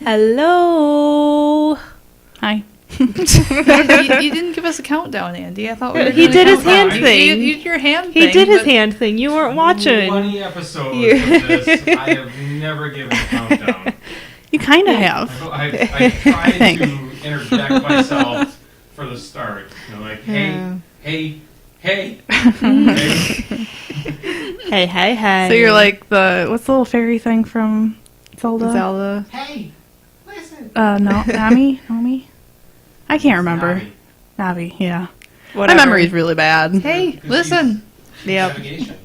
Hello. Hi. You didn't give us a countdown, Andy. I thought we were He did his hand You thing. did your hand thing. He did his hand thing. You weren't watching. 20 episodes of this, I have never given a countdown. You kind of have. I tried to interject myself for the start. You know, like, hey. Hey. Hey. So you're like what's the little fairy thing from Zelda? Hey, listen. No, Nami? I can't remember. Navi, yeah. Whatever. My memory's really bad. Hey, listen. Yep. Navigation.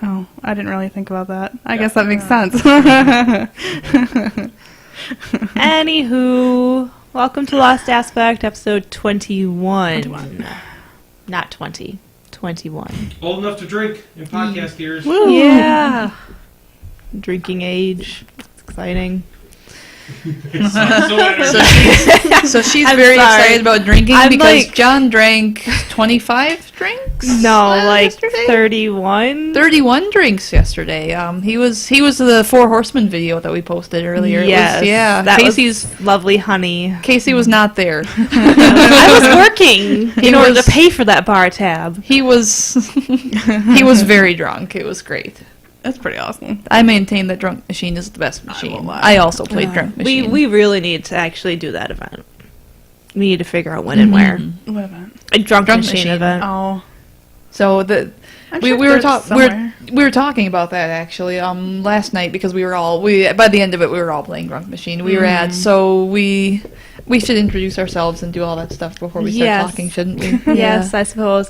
Oh, I didn't really think about that. I guess that makes sense. Anywho, welcome to Lost Aspect, episode 21. Not 20. 21. Old enough to drink in podcast years. Woo. Yeah. Drinking age. It's exciting. So she's I'm very sorry. excited about drinking I'm because like- John drank 25 drinks. No, like yesterday? 31. 31 drinks yesterday. He was the Four Horsemen video that we posted earlier. Yes. That Casey's was lovely honey. Casey was not there. I was working in order was- to pay for that bar tab. He was very drunk. It was great. That's pretty awesome. I maintain that Drunk Machine is the best machine. won't lie. I also played Drunk Machine. We really need to actually do that event. We need to figure out when and where. What event? A drunk Drunk machine machine. event. Oh. So the I'm we sure were there's talking somewhere. we were talking about that actually last night because by the end of it we were all playing Drunk Machine. We were at so we should introduce ourselves and do all that stuff before we start Yes. talking, shouldn't we? Yes, I suppose.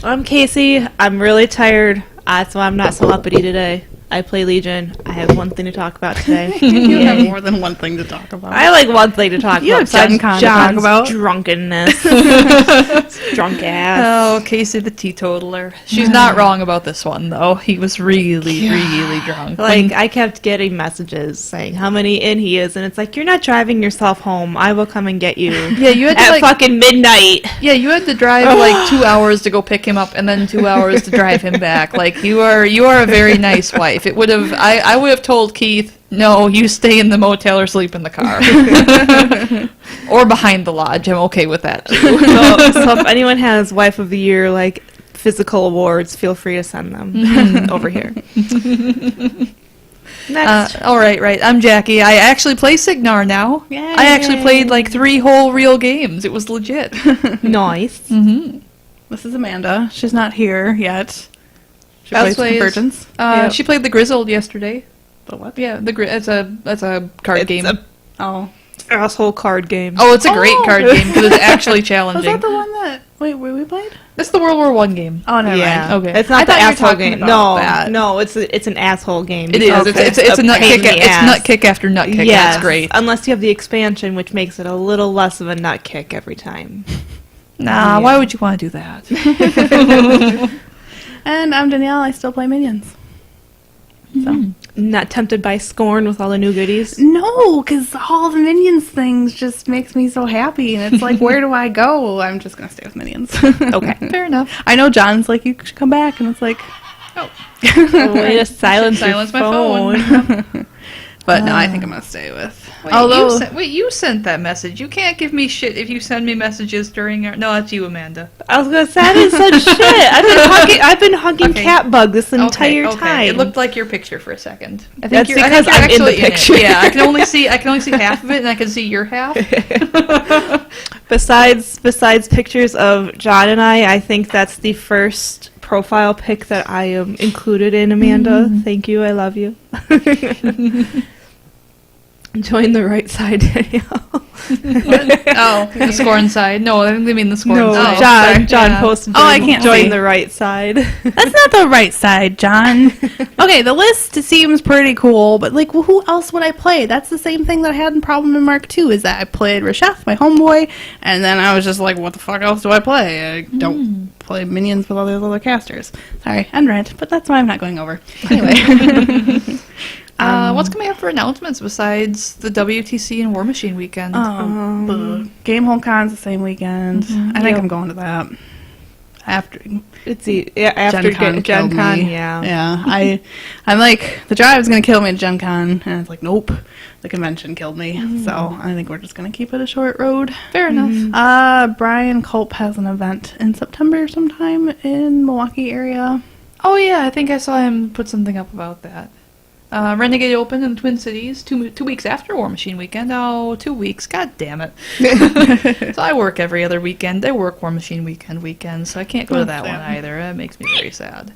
I'm Casey. I'm really tired. That's why I'm not so uppity today. I play Legion. I have one thing to talk about today. You have more than one thing to talk about. I like one thing to talk You about. have Gen Con to talk John's about. drunkenness. Drunk ass. Oh, Casey the teetotaler. She's not wrong about this one though. He was really drunk. Like, I kept getting messages saying how many in he is, and it's like, you're not driving yourself home. I will come and get you. Yeah, you had to At fucking midnight. Yeah, you had to drive like 2 hours to go pick him up, and then 2 hours to drive him back. Like you are a very nice wife. It would have I would have told Keith, no, you stay in the motel or sleep in the car, or behind the lodge. I'm okay with that too. So if anyone has Wife of the Year, like, physical awards, feel free to send them over here. Next. All right. I'm Jackie. I actually play Signar now. Yay. I actually played like 3 whole real games. It was legit. Nice. This is Amanda. She's not here yet. She That's plays plays- Convergence. She played the Grizzled yesterday. The what? Yeah, that's a card It's game. a Oh. asshole card game. Oh, it's a great Oh. card game because it's actually Was challenging. that the one that... Wait, we played? It's the World War I game. Oh, never Yeah. mind. Okay. It's not I the thought you were asshole talking game. about No, that. no, it's an asshole game. It is. because It's a nut pain kick. in the It's ass. nut kick after nut kick. Yes, That's great. unless you have the expansion, which makes it a little less of a nut kick every time. Nah, Yeah. why would you want to do that? And I'm Danielle. I still play Minions. So. Not tempted by Scorn with all the new goodies. No, because all the Minions things just makes me so happy. And it's like, where do I go? I'm just going to stay with Minions. Okay. Fair enough. I know John's like, you should come back. And it's like, Oh. Way to silence Silence your my phone. phone. but no, I think I'm going to stay with. You sent that message. You can't give me shit if you send me messages during our... No, that's you, Amanda. I was gonna say I didn't say shit. I've been hugging Okay. cat bug this entire Okay. time. It looked like your picture for a second. I think That's you're, I because think you're I'm in the actually picture. it. Yeah, I can only see half of it, and I can see your half. Besides pictures of John and I think that's the first profile pic that I am included in, Amanda. Thank you. I love you. Join the right side, Danielle. Oh, the Scorn side. No, I think they mean the Scorn No, side. John Yeah. posted. Oh, I can't join see. the right side. That's not the right side, John. Okay, the list seems pretty cool, but like, well, who else would I play? That's the same thing that I had in Problem in Mark II, is that I played Reshef, my homeboy, and then I was just like, what the fuck else do I play? I don't play Minions with all those other casters. Sorry, end rant, but that's why I'm not going over. Anyway. What's coming up for announcements besides the WTC and War Machine weekend? The Game Home Con's the same weekend. I think I'm going to that. after after Gen Con Gen killed Con, me. yeah. Yeah, I'm like, the drive's going to kill me at Gen Con, and it's like, nope, the convention killed me. So I think we're just going to keep it a short road. Fair enough. Brian Culp has an event in September sometime in Milwaukee area. Oh yeah, I think I saw him put something up about that. Renegade Open in the Twin Cities, 2 weeks after War Machine Weekend. Oh, 2 weeks. God damn it. So I work every other weekend. I work War Machine weekend, so I can't go to that one either. That makes me very sad.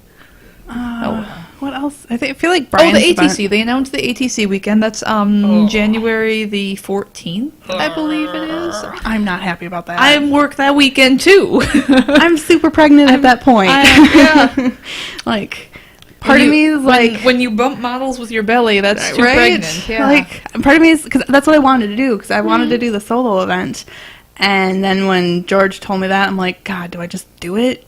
What else? I feel like Brian's the ATC. event- They announced the ATC weekend. That's January the 14th, I believe it is. I'm not happy about that. I work that weekend too. I'm super pregnant at that point. Yeah. Like, part of me is like, when you bump models with your belly, that's too right? pregnant. Yeah. Like, part of me is, because that's what I wanted to do, because I wanted to do the solo event. And then when George told me that, I'm like, God, do I just do it?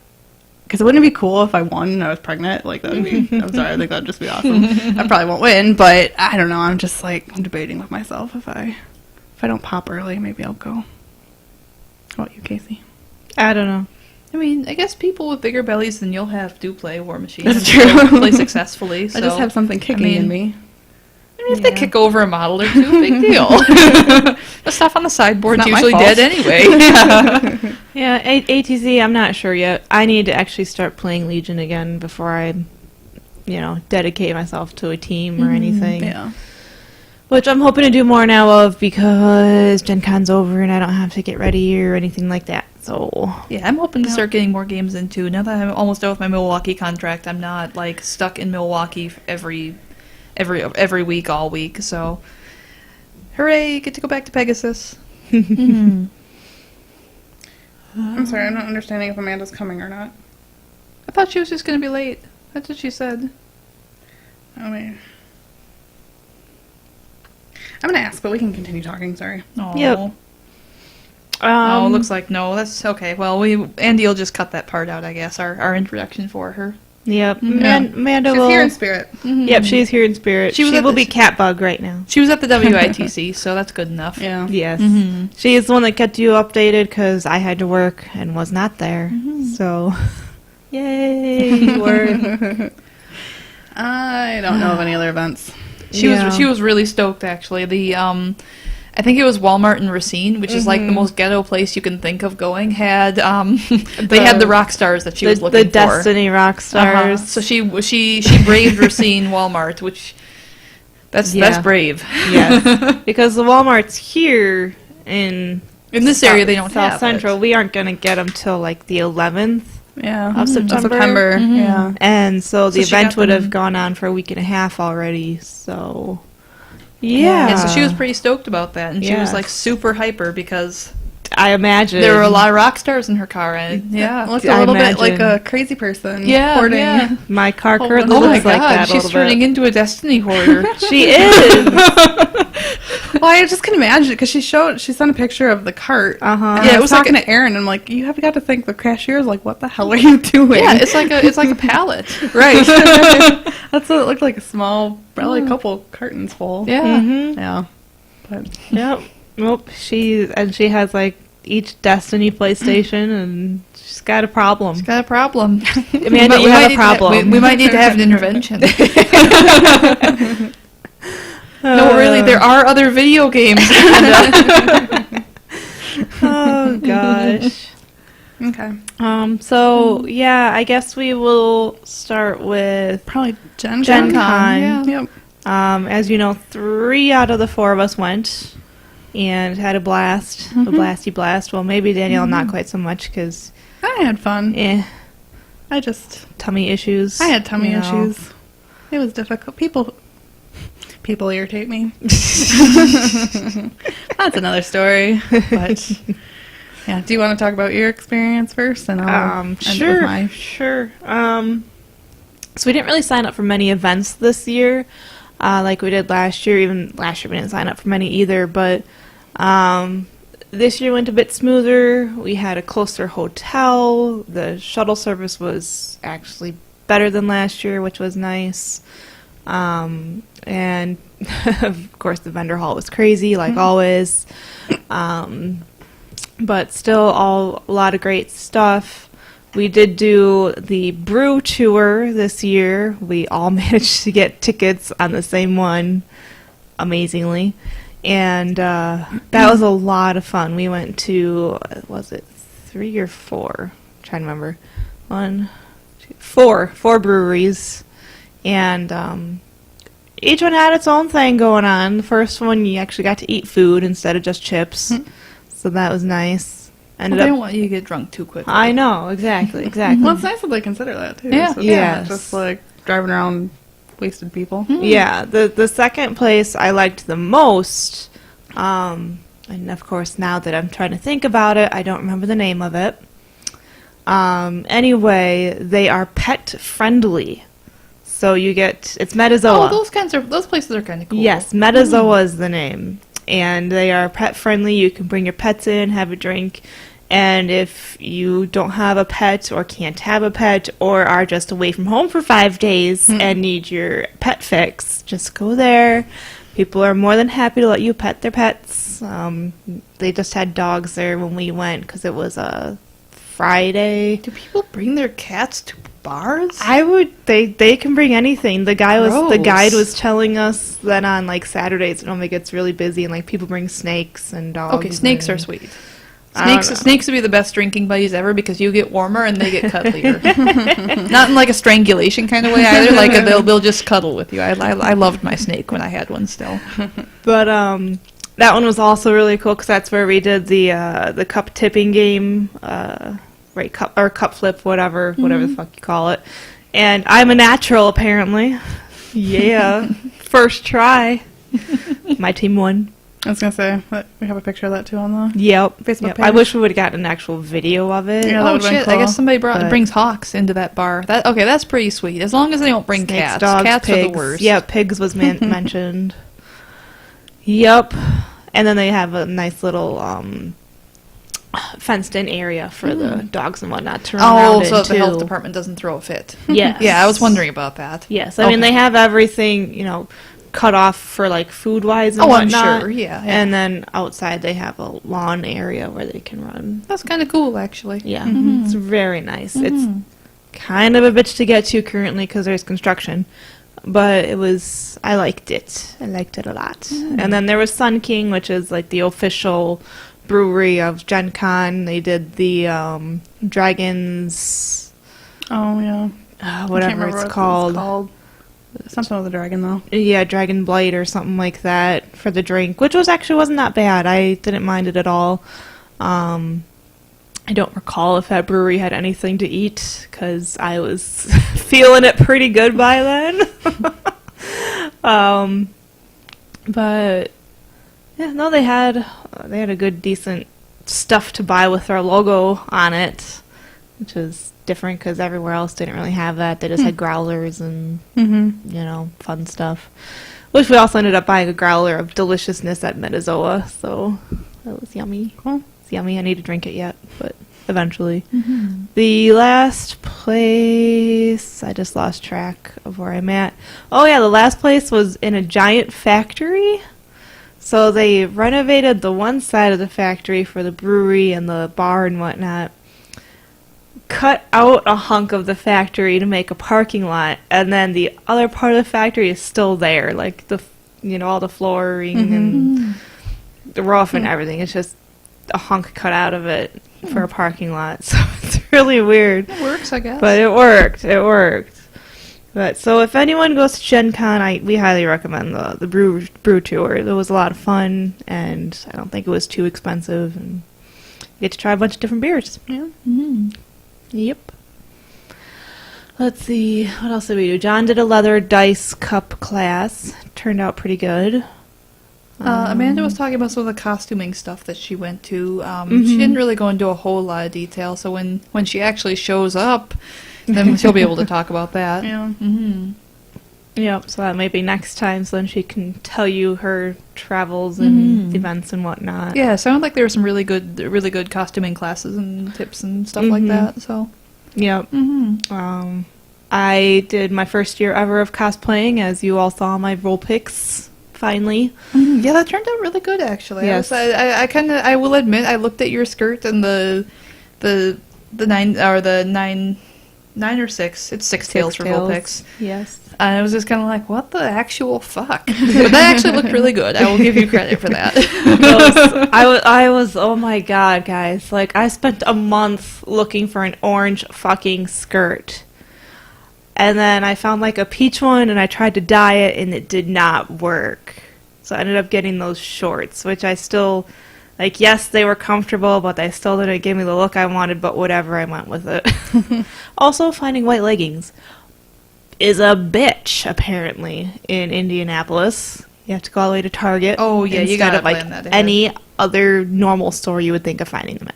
Because wouldn't it be cool if I won and I was pregnant? Like, that would be, I'm sorry, I think that'd just be awesome. I probably won't win, but I don't know. I'm just like, I'm debating with myself if I don't pop early, maybe I'll go. How about you, Casey? I don't know. I mean, I guess people with bigger bellies than you'll have do play War Machine. That's and true. Play successfully. So. I just have something kicking in me. I mean, if they kick over a model or two, big deal. The stuff on the sideboard's It's not my usually fault. dead anyway. Yeah, ATZ, I'm not sure yet. I need to actually start playing Legion again before I, dedicate myself to a team or anything. Yeah. Which I'm hoping to do more now of because Gen Con's over and I don't have to get ready or anything like that. So Yeah, I'm hoping to start getting more games in too. Now that I'm almost done with my Milwaukee contract, I'm not like stuck in Milwaukee every week, all week. So, hooray! Get to go back to Pegasus. I'm sorry, I'm not understanding if Amanda's coming or not. I thought she was just going to be late. That's what she said. I mean, I'm going to ask, but we can continue talking, sorry. Oh. Yep. Oh, looks like no. That's okay. Well, Andy will just cut that part out, I guess. Our introduction for her. Yep. Yeah. Amanda She's will. here in spirit. Yep, she's here in spirit. She She, was at will the- be Catbug right now. She was at the WITC, so that's good enough. Yeah. Yes. Mm-hmm. She is the one that kept you updated because I had to work and was not there. So, yay, you were. I don't know of any other events. She was really stoked actually. I think it was Walmart in Racine, which is like the most ghetto place you can think of going. Had they had the rock stars that she was looking the for. Destiny rock stars. So she braved Racine Walmart, which that's brave. Yes, because the Walmart's here in this area they don't South have Central. it. We aren't gonna get them till like the 11th, Yeah. Of September. Yeah. and so the So she event got would them- have gone on for a week and a half already. So, yeah. Yeah, so she was pretty stoked about that, and she was Yes. like super hyper because I imagine there were a lot of rock stars in her car, and yeah, Looks I a little bit like imagine. a crazy person. Yeah, hoarding. yeah. My car Oh, currently oh my looks like god, that a she's little turning bit. into a Destiny hoarder. She is. Well, I just can imagine because she sent a picture of the cart. Uh-huh. And Yeah, I it was was like talking to Aaron, and I'm like, you have got to think the cashier's like, what the hell are you doing? Yeah, it's like a pallet. right. That's what it looked like, probably a couple cartons full. Yeah. Mhm. Yeah. But Yep. Nope. She has like each Destiny PlayStation, and she's got a problem. Got a problem. Amanda, But you we have might a need problem. we might need to have an intervention. No, really, there are other video games. Oh gosh. okay. So yeah, I guess we will start with Probably Gen Gen Con. Con. yeah. Yep. As you know, 3 out of the 4 of us went and had a blast, a blasty blast. Well, maybe Danielle not quite so much because I had fun. I just tummy issues. I had tummy you know. issues. It was difficult. People irritate me. That's another story. But yeah, do you want to talk about your experience first, and I'll end with Sure, mine? sure. So we didn't really sign up for many events this year, like we did last year. Even last year we didn't sign up for many either, but this year went a bit smoother. We had a closer hotel. The shuttle service was actually better than last year, which was nice. And of course the vendor hall was crazy, like always. But still a lot of great stuff. We did do the brew tour this year. We all managed to get tickets on the same one, amazingly. And that was a lot of fun. We went to, was it 3 or 4? I'm trying to remember. 4 breweries. And each one had its own thing going on. The first one, you actually got to eat food instead of just chips. So that was nice. They don't want you to get drunk too quickly. I know, exactly. Well, it's nice that they consider that, too. Yeah. So, Yes. just, like, driving around wasted people. Yeah, the second place I liked the most, and of course now that I'm trying to think about it, I don't remember the name of it. Anyway, they are pet friendly. So you get, it's Metazoa. Oh, those places are kind of cool. Yes, Metazoa is the name. And they are pet friendly. You can bring your pets in, have a drink. And if you don't have a pet or can't have a pet or are just away from home for 5 days and need your pet fix, just go there. People are more than happy to let you pet their pets. They just had dogs there when we went because it was a Friday. Do people bring their cats to bars? They can bring anything. The guide Gross. was telling us that on like Saturdays it only gets really busy and like people bring snakes and dogs. Okay, snakes are sweet. I don't know. Snakes would be the best drinking buddies ever because you get warmer and they get cuddlier. Not in like a strangulation kind of way either. Like they'll just cuddle with you. I loved my snake when I had one still. But that one was also really cool because that's where we did the cup tipping game, right? Cup flip, whatever the fuck you call it. And I'm a natural apparently. Yeah, first try. My team won. I was going to say, we have a picture of that, too, on the Yep. Facebook page. I wish we would have gotten an actual video of it. Yeah, that Oh would've been shit! I cool. guess somebody But- brings hawks into that bar. That's pretty sweet. As long as they don't bring Snakes, cats. dogs, Cats pigs. are the worst. Yeah, pigs was mentioned. Yep. And then they have a nice little fenced-in area for the dogs and whatnot to run around so in, that the health too. department doesn't throw a fit. Yes. Yeah, I was wondering about that. Yes. I mean, Okay. they have everything, cut off for, like, food-wise and Oh, I'm whatnot. sure. Yeah. And then outside they have a lawn area where they can run. That's kind of cool, actually. Yeah. It's very nice. It's kind of a bitch to get to currently because there's construction. But I liked it. I liked it a lot. And then there was Sun King, which is like the official brewery of Gen Con. They did the Dragons, Oh, yeah. I can't whatever remember it's what called. Something with a dragon, though. Yeah, Dragon Blight or something like that for the drink, which wasn't that bad. I didn't mind it at all. I don't recall if that brewery had anything to eat because I was feeling it pretty good by then. But yeah, no, they had a good, decent stuff to buy with their logo on it, which is different because everywhere else didn't really have that. They just had growlers and fun stuff. Which we also ended up buying a growler of deliciousness at Metazoa, so that was yummy. Cool. It's yummy. I need to drink it yet, but eventually. The last place, I just lost track of where I'm at. Oh yeah, the last place was in a giant factory. So they renovated the one side of the factory for the brewery and the bar and whatnot. Cut out a hunk of the factory to make a parking lot, and then the other part of the factory is still there, like all the flooring and the roof and everything. It's just a hunk cut out of it for a parking lot. So it's really weird. It works, I guess. But it worked. It worked. But so if anyone goes to Gen Con, we highly recommend the brew tour. It was a lot of fun, and I don't think it was too expensive. And you get to try a bunch of different beers. Yeah. Yep. Let's see. What else did we do? John did a leather dice cup class. Turned out pretty good. Amanda was talking about some of the costuming stuff that she went to. She didn't really go into a whole lot of detail, so when she actually shows up, then she'll be able to talk about that. Yeah. Yep, so that might be next time, so then she can tell you her travels and events and whatnot. Yeah, it sounded like there were some really good costuming classes and tips and stuff like that. So, Yep. I did my first year ever of cosplaying, as you all saw my role picks, finally. yeah, that turned out really good actually. Yes. I will admit, I looked at your skirt and the the 9 or 6. It's 6 tails for Vulpix. Yes. And I was just kind of like, what the actual fuck? But that actually looked really good. I will give you credit for that. I was, oh my god, guys. Like, I spent a month looking for an orange fucking skirt. And then I found, like, a peach one, and I tried to dye it, and it did not work. So I ended up getting those shorts, which I still, like, yes, they were comfortable, but they still didn't give me the look I wanted, but whatever, I went with it. Also, finding white leggings is a bitch, apparently, in Indianapolis. You have to go all the way to Target. Oh, yeah, you instead gotta of, like, plan that ahead. any other normal store you would think of finding them at.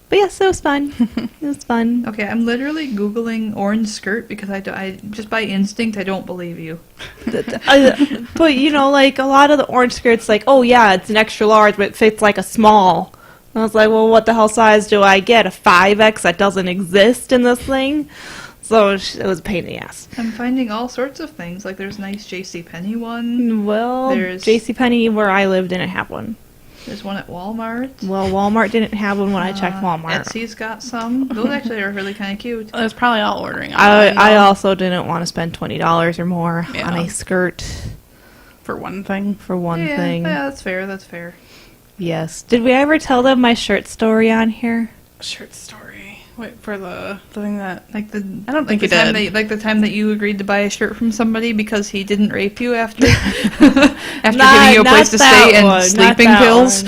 But yes, it was fun. It was fun. Okay, I'm literally Googling orange skirt because I just by instinct, I don't believe you. But, you know, like, a lot of the orange skirts, like, oh, yeah, it's an extra large, but it fits like a small. And I was like, well, what the hell size do I get? A 5X that doesn't exist in this thing? So it was a pain in the ass. I'm finding all sorts of things. Like, there's a nice JCPenney one. Well, There's- JCPenney, where I live, didn't have one. There's one at Walmart. Well, Walmart didn't have one when I checked Walmart. Etsy's got some. Those actually are really kind of cute. It was probably all ordering I online, also didn't want to spend $20 or more Yeah. on a skirt for one thing. for one Yeah, thing. yeah, that's fair. That's fair. Yes. Did we ever tell them my shirt story on here? Shirt story. Wait, for the thing that... Like the I don't think the you time did. like the time that you agreed to buy a shirt from somebody because he didn't rape you after after Not- giving you a not place to that stay and one, not sleeping that pills.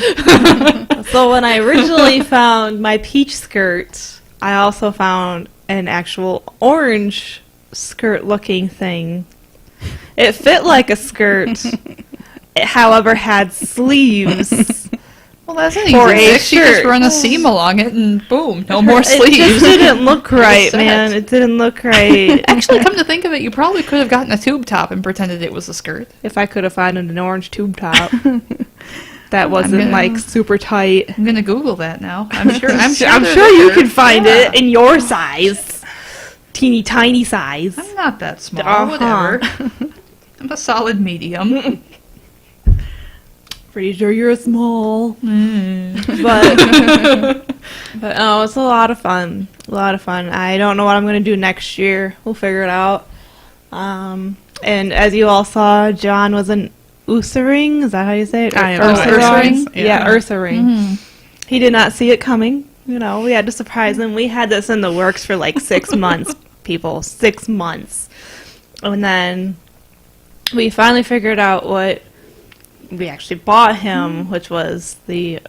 one. So when I originally found my peach skirt, I also found an actual orange skirt-looking thing. It fit like a skirt. It, however, had sleeves. Well, that's an For easy a fix. You just shirt. run a seam along it and boom, no more It just sleeves. didn't look right, set. man. It didn't look right. Actually, come to think of it, you probably could have gotten a tube top and pretended it was a skirt. If I could have found an orange tube top that wasn't gonna- like super tight. I'm gonna Google that now. I'm sure. I'm they're sure you there. could find Yeah. it in your size, teeny tiny size. I'm not that small. Uh-huh. Whatever. I'm a solid medium. Pretty sure you're small, Mm. but oh, it's a lot of fun. A lot of fun. I don't know what I'm gonna do next year. We'll figure it out. And as you all saw, John was an Ursa ring. Is that how you say it? I have no idea. Ursa ring? ring. Yeah, Ursa ring. Mm. He did not see it coming. You know, we had to surprise him. We had this in the works for like 6 months, people. 6 months. And then we finally figured out what we actually bought him, which was the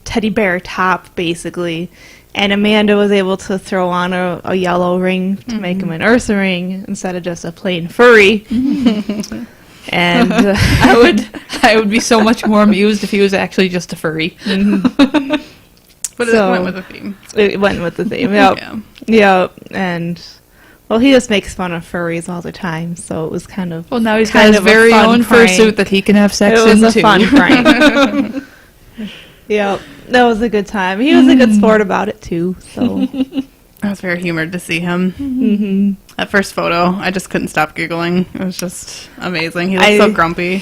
teddy bear top, basically. And Amanda was able to throw on a yellow ring to make him an Ursa ring instead of just a plain furry. And I would be so much more amused if he was actually just a furry. But So- it went with the theme. it went with the theme. Yep. Yeah. Yep. And well, he just makes fun of furries all the time, so it was kind of Well, now he's kind got his of a very fun own prank. fursuit that he can have sex it was in a too. fun prank. Yep, that was a good time. He was a good sport about it too. So I was very humored to see him. hmm That first photo, I just couldn't stop giggling. It was just amazing. He looked I- so grumpy.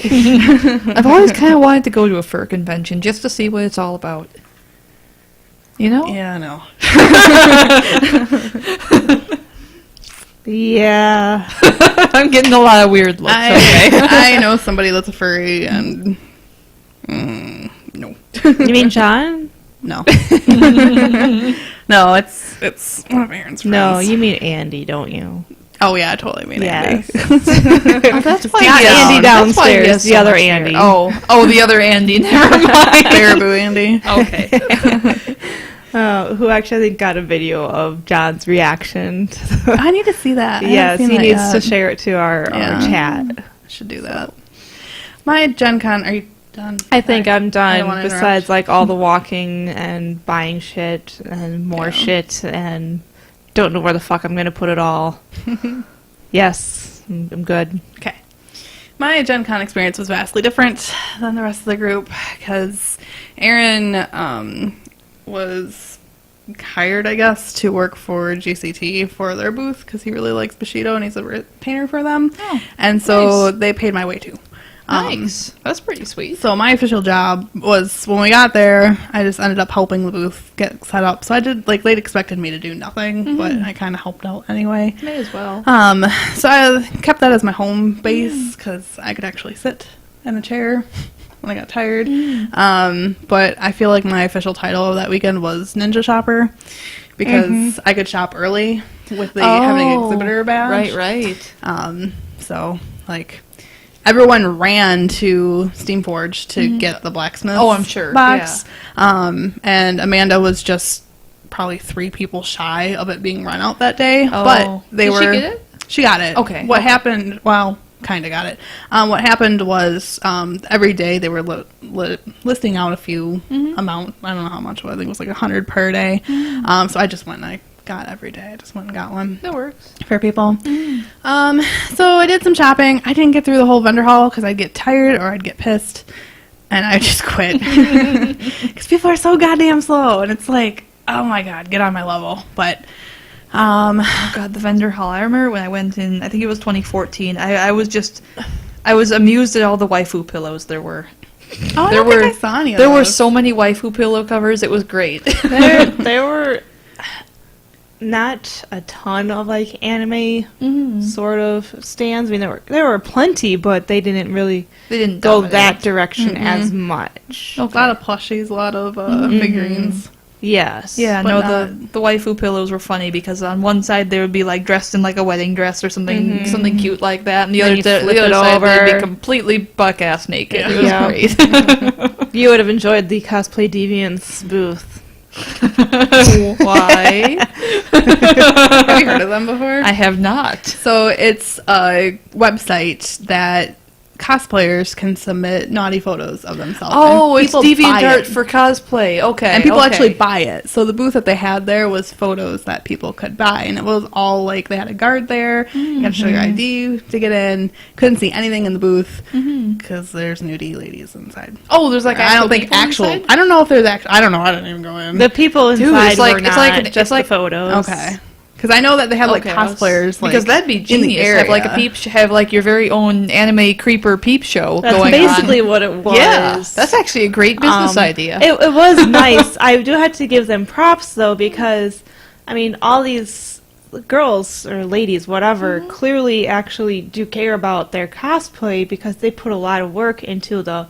I've always kind of wanted to go to a fur convention just to see what it's all about. You know? Yeah, I know. yeah. I'm getting a lot of weird looks. Okay. I know somebody that's a furry, and no, You mean John? no, no. It's one of Aaron's friends. No, you mean Andy, don't you? Oh yeah, I totally mean Yes. Andy. Oh, that's why Not he has- Andy that's why he downstairs, has the so other much hair. Andy. Oh, the other Andy. Never mind. Baraboo Andy. Okay. Who actually I think got a video of John's reaction. To the I need to see that. I haven't yes, seen he that needs yet. to share it to our Yeah. chat. I should do that. My Gen Con, are you done? I think Sorry. I'm I done. don't wanna Besides, interrupt. like all the walking and buying shit and more Yeah. shit, and don't know where the fuck I'm gonna put it all. Yes, I'm good. Okay. My Gen Con experience was vastly different than the rest of the group because Aaron was hired, I guess, to work for GCT for their booth because he really likes Bushido and he's a retainer for them. Oh, and so nice. they paid my way too. Nice. That's pretty sweet. So my official job was, when we got there, I just ended up helping the booth get set up. So I did, like, they'd expected me to do nothing, but I kind of helped out anyway. May as well. So I kept that as my home base because I could actually sit in a chair when I got tired. But I feel like my official title of that weekend was Ninja Shopper because I could shop early with the having exhibitor badge. Right. So, like, everyone ran to Steamforge to get the blacksmith. Oh, I'm sure. Box. And Amanda was just probably 3 people shy of it being run out that day. Oh. But they Did were. she get it? She got it. Okay. What happened? Well, kind of got it. What happened was every day they were listing out a few amount. I don't know how much. I think it was like 100 per day. So I just went and I got every day. I just went and got one. That works. For people. So I did some shopping. I didn't get through the whole vendor hall because I'd get tired or I'd get pissed. And I just quit. Because people are so goddamn slow. And it's like, oh my god, get on my level. But, Oh god, the vendor hall. I remember when I went in, I think it was 2014. I was amused at all the waifu pillows there were. oh, I There don't think were- I saw any of There were those. so many waifu pillow covers. It was great. There were not a ton of like anime sort of stands. I mean, there were plenty, but they didn't really They didn't go dominate. that direction as much. A lot of plushies, a lot of figurines. Yes. Yeah, But no, not- the waifu pillows were funny because on one side they would be like dressed in like a wedding dress or something cute like that, and the Then other you the flip other it side they'd be over. completely buck ass naked. It was Yeah. great. You would have enjoyed the Cosplay Deviants booth. Why? Have you heard of them before? I have not. So it's a website that cosplayers can submit naughty photos of themselves. Oh, and it's people buy DeviantArt it. for cosplay. Okay, And people okay. actually buy it. So the booth that they had there was photos that people could buy. And it was all like, they had a guard there. You had to show your ID to get in. Couldn't see anything in the booth because there's nudie ladies inside. Oh, there's like I don't actual think people actual. inside? I don't know if there's actual. I don't know. I didn't even go in. The people Dude, inside it's like- were it's not like just it's like- the photos. Okay. Because I know that they have like Okay, I was- cosplayers, like, because that'd be in the genius. Have like a area. have like your very own anime creeper peep show That's going basically on. what it was. Yeah, that's actually a great business idea. It was nice. I do have to give them props though, because I mean, all these girls or ladies, whatever, clearly actually do care about their cosplay because they put a lot of work into the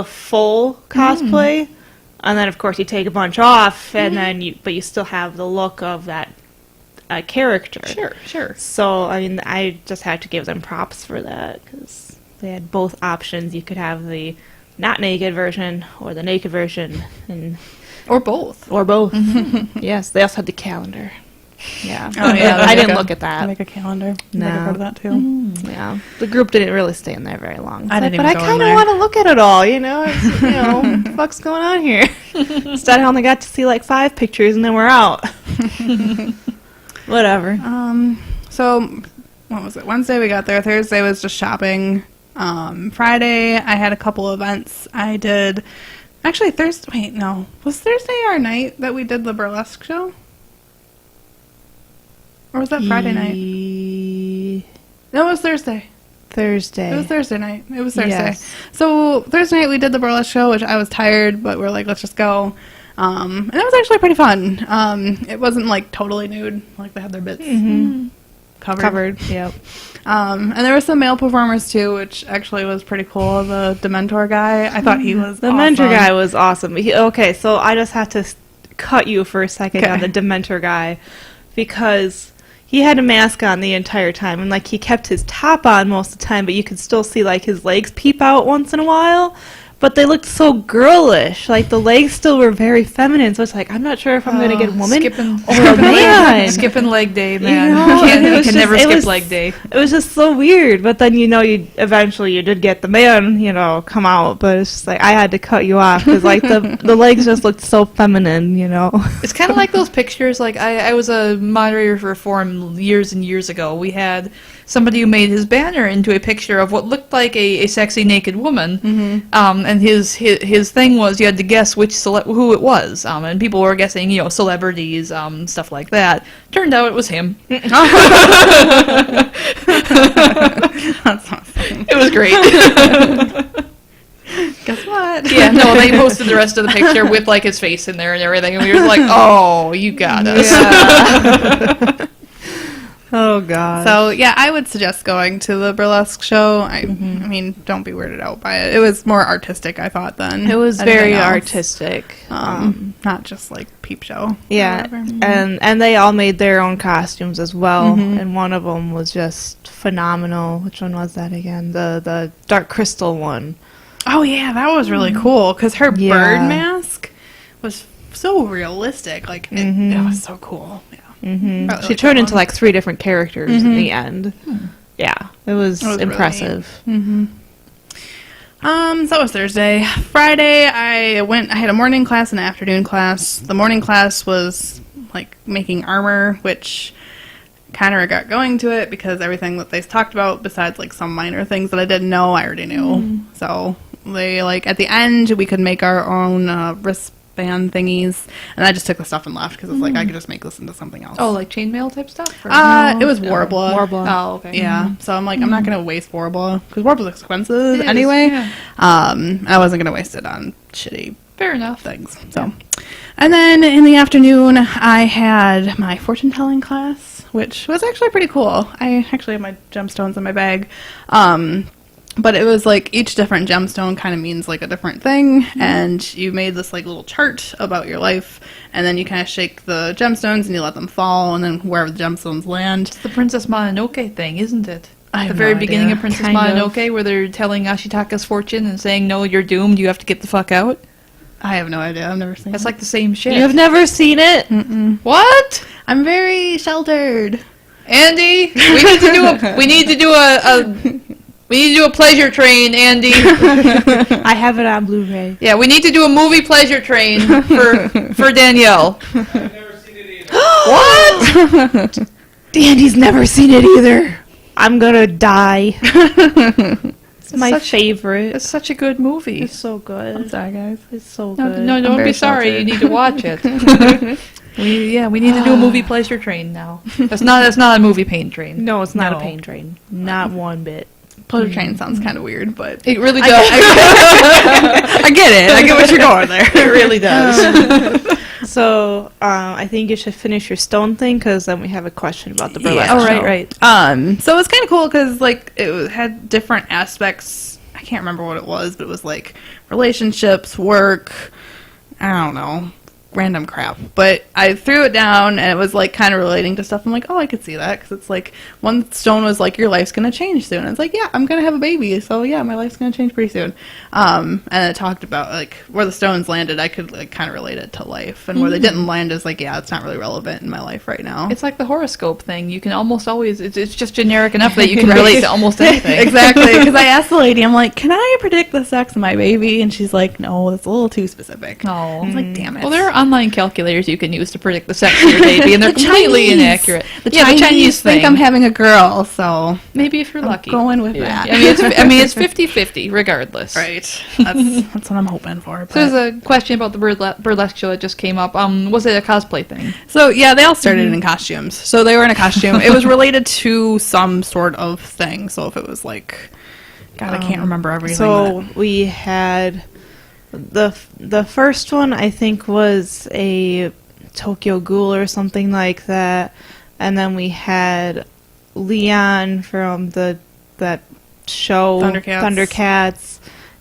full cosplay, and then of course you take a bunch off, and then you still have the look of that character. Sure. So, I mean, I just have to give them props for that, because they had both options. You could have the not naked version, or the naked version, Or both. or both. Yes, they also had the calendar. Yeah. Oh, yeah, I they didn't make look at I that. make a calendar. No. Never heard of that too. Yeah. The group didn't really stay in there very long. I It's didn't like, even but go I in kind of there. want to look at it all, you know? It's, what the fuck's going on here? Instead, I only got to see like 5 pictures, and then we're out. Whatever. So, what was it? Wednesday we got there. Thursday was just shopping. Friday I had a couple events. I did. Actually, Thursday. Wait, no. Was Thursday our night that we did the burlesque show? Or was that Friday night? No, it was Thursday. Thursday. It was Thursday night. It was Thursday. Yes. So Thursday night we did the burlesque show, which I was tired, but we're like, let's just go. And it was actually pretty fun. It wasn't like totally nude, like they had their bits covered. Yep. And there were some male performers too, which actually was pretty cool. The Dementor guy, I thought he was The awesome. mentor guy was awesome. Okay, so I just had to cut you for a second Okay. on the Dementor guy, because he had a mask on the entire time, and like he kept his top on most of the time, but you could still see like his legs peep out once in a while. But they looked so girlish. Like the legs still were very feminine. So it's like, I'm not sure if I'm going to get a woman or a man. Skipping leg day, man. You know, You it was can just- never it skip was- leg day. It was just so weird. But then, you eventually you did get the man, come out. But it's just like, I had to cut you off because like the legs just looked so feminine, It's kind of like those pictures. Like I was a moderator for a forum years and years ago. We had somebody who made his banner into a picture of what looked like a sexy naked woman. And his thing was you had to guess who it was. And people were guessing, celebrities, stuff like that. Turned out it was him. That's awesome. It was great. Guess what? Yeah, no, they posted the rest of the picture with like his face in there and everything, and we were like, "Oh, you got us." Yeah. Oh god. So yeah, I would suggest going to the burlesque show. I mean, don't be weirded out by it. It was more artistic, I thought. Then it was anything very else. artistic. Not just like peep show. Yeah, or whatever. and they all made their own costumes as well, and one of them was just phenomenal. Which one was that again? The Dark Crystal one. Oh yeah, that was really cool because her Yeah. bird mask was so realistic. Like it was so cool. Yeah. Probably She like turned that into one. like 3 different characters in the end. Yeah, it was really impressive. So that was Thursday. Friday, I had a morning class and an afternoon class. The morning class was like making armor, which kind of regret going to it because everything that they talked about, besides like some minor things that I didn't know, I already knew. So they at the end we could make our own wristband thingies, and I just took the stuff and left because it's like I could just make this into something else. Oh, like chainmail type stuff? Or It was Warbler. Warbler. Oh, okay. Yeah, so I'm like, I'm not gonna waste Warbler because Warbler's expensive It is, anyway. yeah. I wasn't gonna waste it on shitty Fair enough. things. So, and then in the afternoon, I had my fortune telling class, which was actually pretty cool. I actually have my gemstones in my bag. But it was like each different gemstone kind of means like a different thing, and you made this like little chart about your life, and then you kind of shake the gemstones and you let them fall, and then wherever the gemstones land. It's the Princess Mononoke thing, isn't it? I The have very no beginning idea. of Princess Kind of. Mononoke, where they're telling Ashitaka's fortune and saying, "No, you're doomed. You have to get the fuck out." I have no idea. I've never seen That's it. like the same shit. You have never seen it? What? I'm very sheltered. Andy, we need to do a pleasure train, Andy. I have it on Blu-ray. Yeah, we need to do a movie pleasure train for Danielle. I've never seen it either. What? Andy's never seen it either. I'm gonna die. It's my favorite. It's such a good movie. It's so good. I'm sorry, guys. It's so No, good. no, don't very be sorry. sheltered. You need to watch it. we need to do a movie pleasure train now. That's not a movie pain train. No, it's not No. a pain train. Not one bit. Pleasure train sounds kind of weird, but It really does. I get it. I get what you're going there. It really does. So, I think you should finish your stone thing, because then we have a question about the burlesque Oh, show. right. So it's kind of cool because like had different aspects. I can't remember what it was, but it was like relationships, work. I don't know, random crap. But I threw it down, and it was like kind of relating to stuff. I'm like, oh, I could see that because it's like one stone was like your life's gonna change soon. And it's like, yeah, I'm gonna have a baby, so yeah, my life's gonna change pretty soon. And it talked about like where the stones landed. I could like kind of relate it to life, and where they didn't land is like, yeah, it's not really relevant in my life right now. It's like the horoscope thing. You can almost always. It's just generic enough that you can relate to almost anything. Exactly, because I asked the lady, I'm like, can I predict the sex of my baby? And she's like, no, that's a little too specific. Oh. I was like, damn it. Well, there are online calculators you can use to predict the sex of your baby, and they're The completely Chinese. inaccurate. The yeah, Chinese the Chinese think thing. I'm having a girl, so Maybe if you're I'm lucky. going with Yeah. that. I mean, it's 50-50 regardless. Right. That's what I'm hoping for. So there's But. a question about the burlesque show that just came up. Was it a cosplay thing? So yeah, they all started in costumes. So they were in a costume. It was related to some sort of thing. So if it was like, God, I can't remember everything. So we had the first one, I think, was a Tokyo Ghoul or something like that, and then we had Leon from that show Thundercats,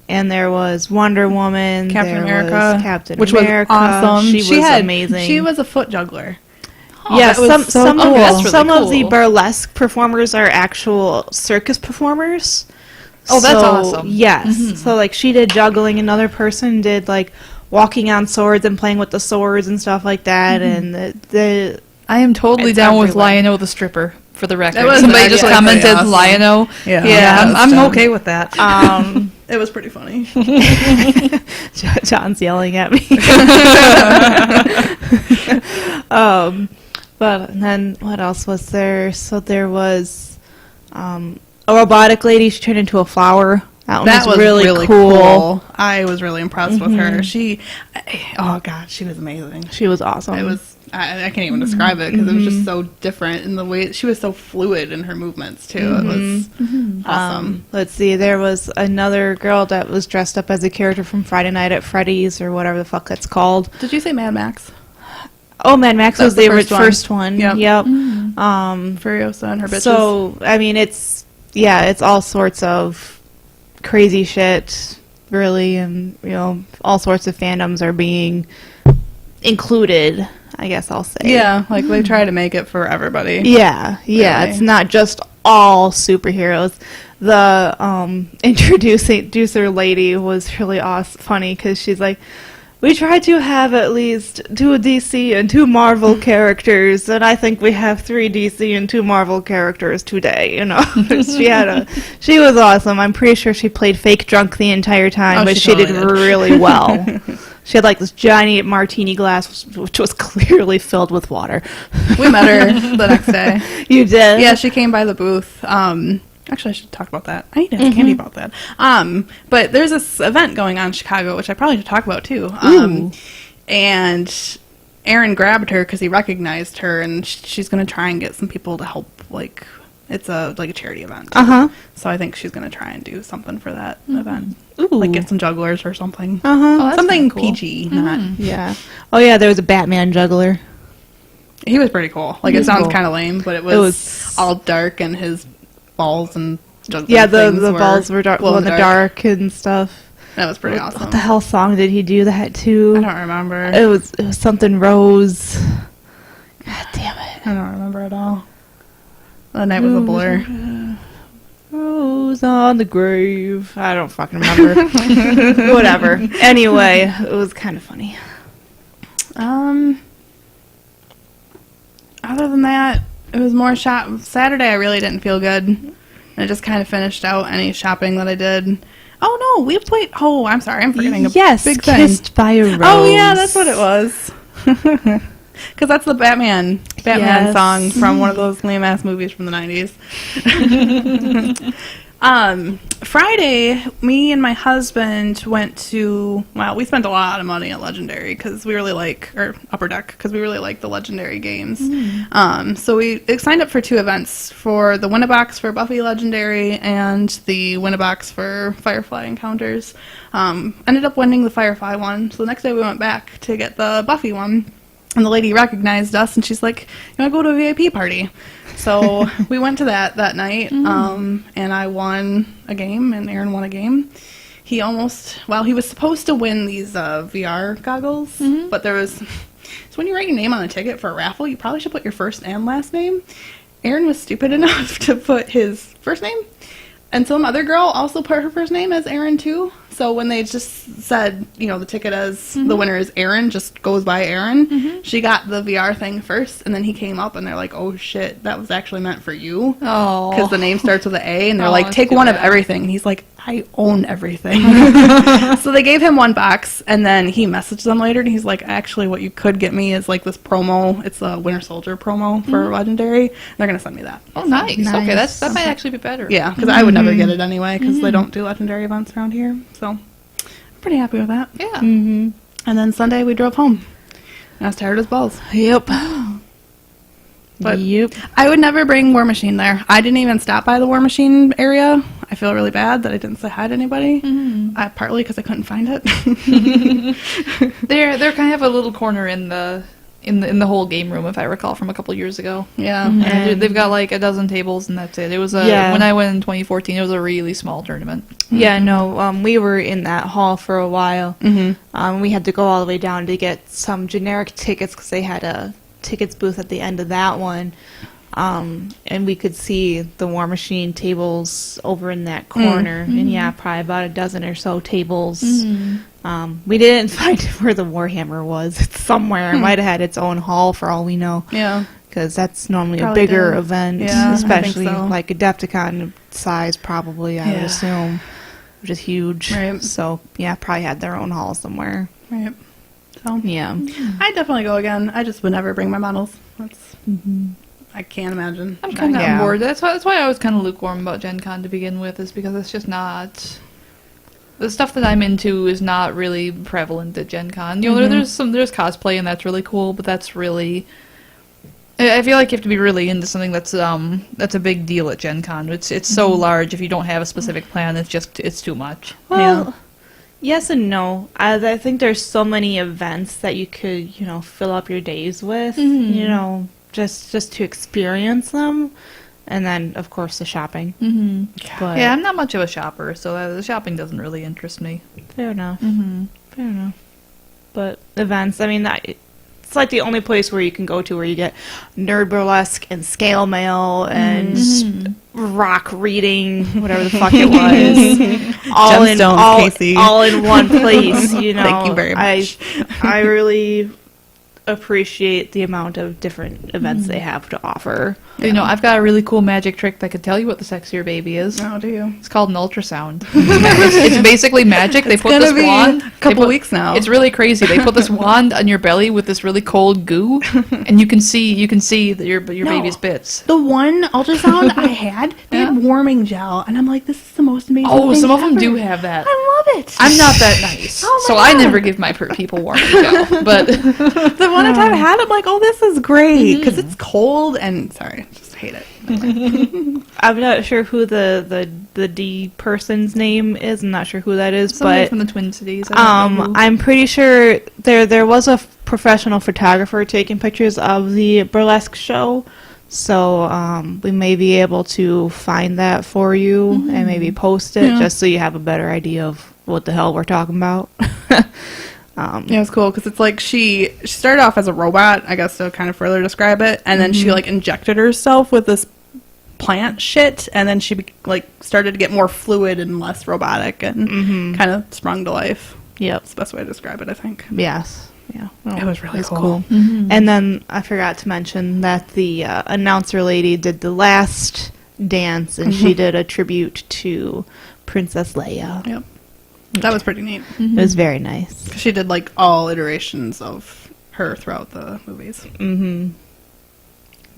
and there was Wonder Woman, Captain there America, was Captain which America. was awesome. She was amazing. She was a foot juggler. Yeah, that was some so some, cool. of, That's really some of the cool. burlesque performers are actual circus performers. Oh, that's So, awesome. Yes. So like she did juggling, another person did like walking on swords and playing with the swords and stuff like that, and the I am totally It's down with everywhere. Lionel the stripper, for the record. That was Somebody just actually commented pretty awesome. Lionel. Yeah. Yeah, Yeah, I'm that's dumb. okay with that. It was pretty funny. John's yelling at me. But then what else was there? So there was A robotic lady, she turned into a flower. That was really cool. I was really impressed with her. Oh god, she was amazing. She was awesome. It was. I can't even describe it because it was just so different in the way she was so fluid in her movements too. It was awesome. Let's see, there was another girl that was dressed up as a character from Friday Night at Freddy's or whatever the fuck that's called. Did you say Mad Max? Oh, Mad Max was the first one. Yep. Furiosa and her bitches. So I mean, it's all sorts of crazy shit, really, and all sorts of fandoms are being included, I guess I'll say. Yeah, like they try to make it for everybody. Yeah, really. It's not just all superheroes. The introducer lady was really funny because she's like, we tried to have at least 2 DC and 2 Marvel characters, and I think we have 3 DC and 2 Marvel characters today, She was awesome. I'm pretty sure she played fake drunk the entire time, but she did really well. She had like this giant martini glass, which was clearly filled with water. We met her the next day. You did? Yeah, she came by the booth. Actually, I should talk about that. I need to ask Candy about that. But there's this event going on in Chicago, which I probably should talk about too. And Aaron grabbed her because he recognized her, and she's going to try and get some people to help. Like, it's a charity event. So I think she's going to try and do something for that event. Ooh. Like get some jugglers or something. Oh, something cool. PG, not. Yeah. Oh yeah, there was a Batman juggler. He was pretty cool. Like, it sounds kind of lame, but it was all dark, and his balls and juggling the balls were glow in the dark and stuff. That was pretty awesome. What the hell song did he do that to? I don't remember. It was something Rose. God damn it. I don't remember at all. The night was a blur. Rose on the grave. I don't fucking remember. Whatever. Anyway, it was kind of funny. Other than that, it was more Saturday I really didn't feel good. And I just kind of finished out any shopping that I did. Oh no, we played. Oh, I'm sorry, I'm forgetting a big thing. Kissed by a Rose. Oh yeah, that's what it was. Because that's the Batman song from one of those lame ass movies from the 90s. Friday, me and my husband went to, we spent a lot of money at Legendary because we really or Upper Deck, because we really like the Legendary games. So we signed up for 2 events, for the Win-A-Box for Buffy Legendary and the Win-A-Box for Firefly Encounters. Ended up winning the Firefly one, so the next day we went back to get the Buffy one. And the lady recognized us, and she's like, you want to go to a VIP party? So we went to that night, and I won a game, and Aaron won a game. He was supposed to win these VR goggles, but there was... So when you write your name on a ticket for a raffle, you probably should put your first and last name. Aaron was stupid enough to put his first name, and some other girl also put her first name as Aaron, too. So when they just said, the ticket as the winner is Aaron, just goes by Aaron, she got the VR thing first, and then he came up, and they're like, oh, shit, that was actually meant for you. Oh. Because the name starts with an A, and they're like, take one of everything. And he's like, I own everything. So they gave him 1 box, and then he messaged them later, and he's like, actually, what you could get me is, like, this promo. It's a Winter Soldier promo for Legendary. They're going to send me that. Oh, nice. Okay, that might actually be better. Yeah, because I would never get it anyway, because they don't do Legendary events around here. So I'm pretty happy with that. Yeah. And then Sunday we drove home. And I was tired as balls. Yep. But I would never bring War Machine there. I didn't even stop by the War Machine area. I feel really bad that I didn't say hi to anybody. Partly because I couldn't find it. They're kind of a little corner in the whole game room, if I recall, from a couple years ago. Yeah. And they've got like a dozen tables, and that's it. It was when I went in 2014, it was a really small tournament. Yeah, no, we were in that hall for a while. We had to go all the way down to get some generic tickets because they had a tickets booth at the end of that one. And we could see the War Machine tables over in that corner. And probably about a dozen or so tables. We didn't find where the Warhammer was. It's somewhere. It might have had its own hall for all we know. Yeah. Because that's normally probably a bigger event, especially so. like Adepticon size, probably, I would assume, which is huge. Right. So, probably had their own hall somewhere. Right. So, yeah. I'd definitely go again. I just would never bring my models. That's I can't imagine. I'm kind of Yeah. on board. That's why I was kind of lukewarm about Gen Con to begin with, is because it's just not... The stuff that I'm into is not really prevalent at Gen Con. You know, there's cosplay, and that's really cool, but that's really... I feel like you have to be really into something that's a big deal at Gen Con. It's so large, if you don't have a specific plan, it's too much. Well, yes and no. I think there's so many events that you could, fill up your days with, just to experience them. And then, of course, the shopping. Mm-hmm. But Yeah, I'm not much of a shopper, so the shopping doesn't really interest me. fair enough. Mm-hmm. Fair enough. But events, I mean, it's like the only place where you can go to where you get nerd burlesque and scale mail and rock reading, whatever the fuck it was, Gemstones, Casey. all in one place. Thank you very much. I really appreciate the amount of different events they have to offer. I've got a really cool magic trick that could tell you what the sexier baby is. Oh, do you? It's called an ultrasound. It's basically magic. They put this wand. A couple weeks now. It's really crazy. They put this wand on your belly with this really cold goo, and you can see that your baby's bits. The one ultrasound I had, they had warming gel, and I'm like, this is the most amazing Oh, thing some of them ever. do have that. I love it. I'm not that nice, Oh so my I God. never give my people warming gel. But The one time I had, I'm like, oh, this is great, because it's cold, and sorry, just hate it. I'm not sure who the D person's name is. I'm not sure who that is, somebody but from the Twin Cities. I don't know who. I'm pretty sure there was a professional photographer taking pictures of the burlesque show, so we may be able to find that for you and maybe post it just so you have a better idea of what the hell we're talking about. Yeah, it was cool because it's like she started off as a robot, I guess, to kind of further describe it, and then she like injected herself with this plant shit, and then she started to get more fluid and less robotic, and kind of sprung to life. Yep. That's the best way to describe it, I think. Yes. Yeah. It was really It's cool. And then I forgot to mention that the announcer lady did the last dance, and she did a tribute to Princess Leia. Yep. That was pretty neat. It was very nice. She did like all iterations of her throughout the movies. Mm-hmm.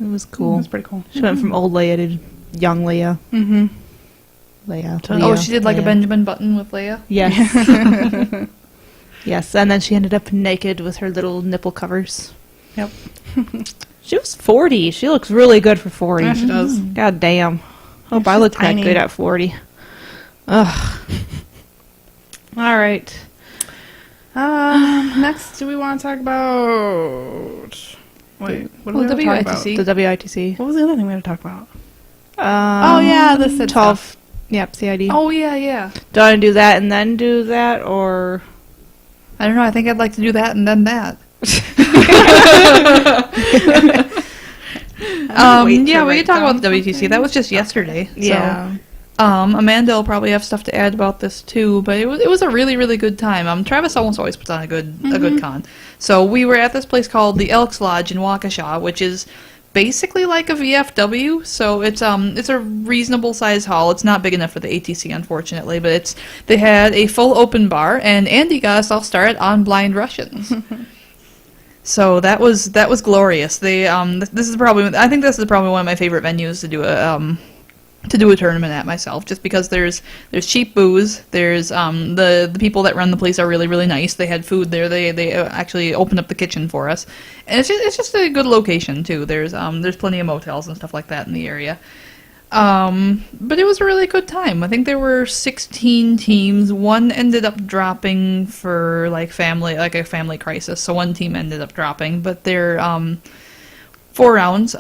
It was cool. It was pretty cool. She went from old Leia to young Leia. Mm-hmm. Leia. Oh, Leia, she did like a Leia. Benjamin Button with Leia. Yes. Yes, and then she ended up naked with her little nipple covers. Yep. She was 40. She looks really good for 40. Yeah, she does. God damn. Hope I she's look that tiny. good at 40. Ugh. All right. Next, do we want to talk about? Wait, what Well, did we talk about? WITC. The WITC. What was the other thing we had to talk about? Oh, yeah, the SID 12. stuff. Yep, CID. Oh yeah. Do I want to do that and then do that, or... I don't know. I think I'd like to do that and then that. Yeah, we could talk about the WTC. That was just yesterday. So. Yeah. Amanda will probably have stuff to add about this too, but it was a really, really good time. Travis almost always puts on a good con. So we were at this place called the Elks Lodge in Waukesha, which is basically like a VFW. So it's a reasonable size hall. It's not big enough for the ATC, unfortunately, but they had a full open bar, and Andy got us all started on Blind Russians. So that was glorious. They I think this is probably one of my favorite venues to do a tournament at myself, just because there's cheap booze, there's the people that run the place are really, really nice. They had food there. They actually opened up the kitchen for us, and it's just a good location too. There's plenty of motels and stuff like that in the area. But it was a really good time. I think there were 16 teams. One ended up dropping for a family crisis, so one team ended up dropping, but they're 4 rounds.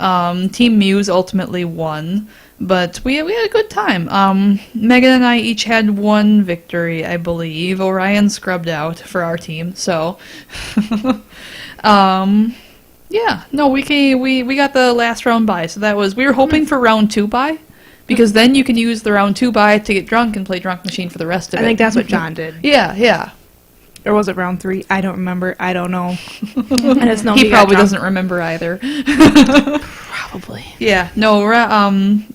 Team Muse ultimately won. But we had a good time. Megan and I each had 1 victory, I believe. Orion scrubbed out for our team, so yeah. No, we got the last round bye, so we were hoping for round 2 bye, because then you can use the round 2 bye to get drunk and play Drunk Machine for the rest of it. I think that's what John did. Yeah. Or was it round 3? I don't remember. I don't know. And it's no He probably doesn't remember either. Probably. Yeah, no, round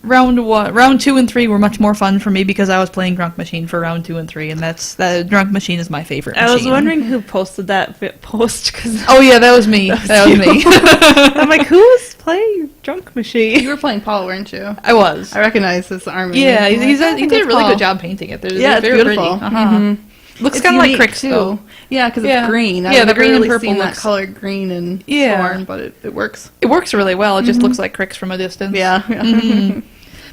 2 and 3 were much more fun for me because I was playing Drunk Machine for round 2 and 3, and that Drunk Machine is my favorite machine. I was wondering who posted that post, because Oh yeah, that was me. That was me. I'm like, who is playing drunk machine. You were playing Paul, weren't you? I was. I recognize his army. Yeah, I'm like, he I did think a that's really Paul. good job painting it. Yeah, it's very beautiful. pretty. Uh-huh. Looks It's kind of like unique, Crick too. Yeah, because Yeah. it's green. Yeah, I've the never green and really purple seen that looks- color green and Yeah. Thorn, but it works. It works really well. It just looks like Crick's from a distance. Yeah. Mhm.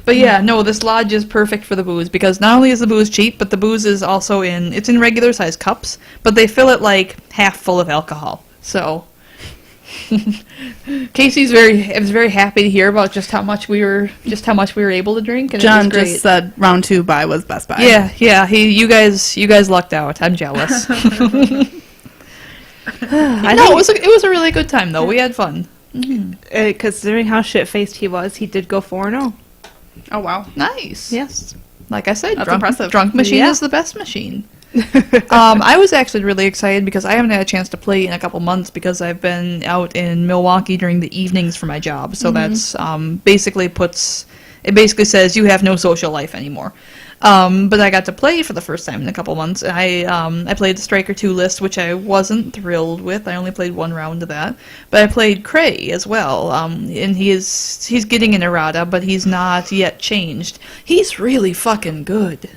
But yeah, no, this lodge is perfect for the booze because not only is the booze cheap, but the booze is also it's in regular size cups, but they fill it like half full of alcohol. So Casey's very happy to hear about just how much we were able to drink, and it John was great. just said round 2 buy was Best Buy. Yeah. You guys lucked out. I'm jealous. It was a really good time though. We had fun. Considering how shit-faced he was, he did go 4-0. Oh wow. Nice. Yes. Like I said, That's impressive. Drunk machine Yeah. is the best machine. I was actually really excited because I haven't had a chance to play in a couple months because I've been out in Milwaukee during the evenings for my job. So that's basically says you have no social life anymore. But I got to play for the first time in a couple months. I played the Striker 2 list, which I wasn't thrilled with. I only played one round of that. But I played Cray as well. And he's getting an errata, but he's not yet changed. He's really fucking good.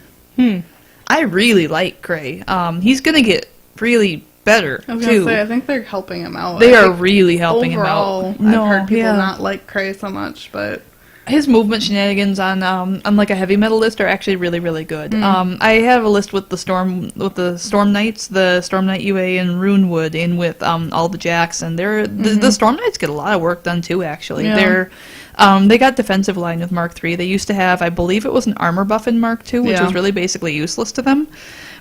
I really like Cray. He's gonna get really better I was too. gonna say, I think they're helping him out. They I are think really helping him overall, out. I've heard people not like Cray so much, but His movement shenanigans on like a heavy metal list are actually really, really good. I have a list with the Storm Knights, the Storm Knight UA and Runewood in with all the jacks, and the Storm Knights get a lot of work done too. Actually, Yeah. they got defensive line with Mark III. They used to have, I believe it was an armor buff in Mark II, which Yeah. was really basically useless to them.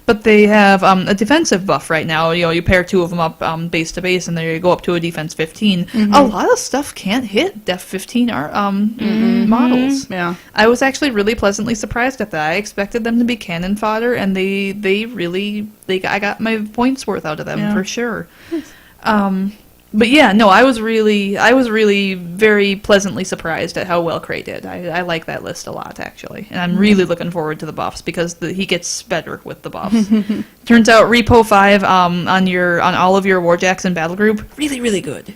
But they have a defensive buff right now. You pair two of them up base to base, and they go up to a defense 15. A lot of stuff can't hit def 15 models. yeah. I was actually really pleasantly surprised at that. I expected them to be cannon fodder, and I got my points worth out of them Yeah. for sure. But yeah, no, I was really very pleasantly surprised at how well Cray did. I like that list a lot, actually. And I'm really looking forward to the buffs because he gets better with the buffs. Turns out Repo 5 on all of your Warjacks and Battle Group, really, really good.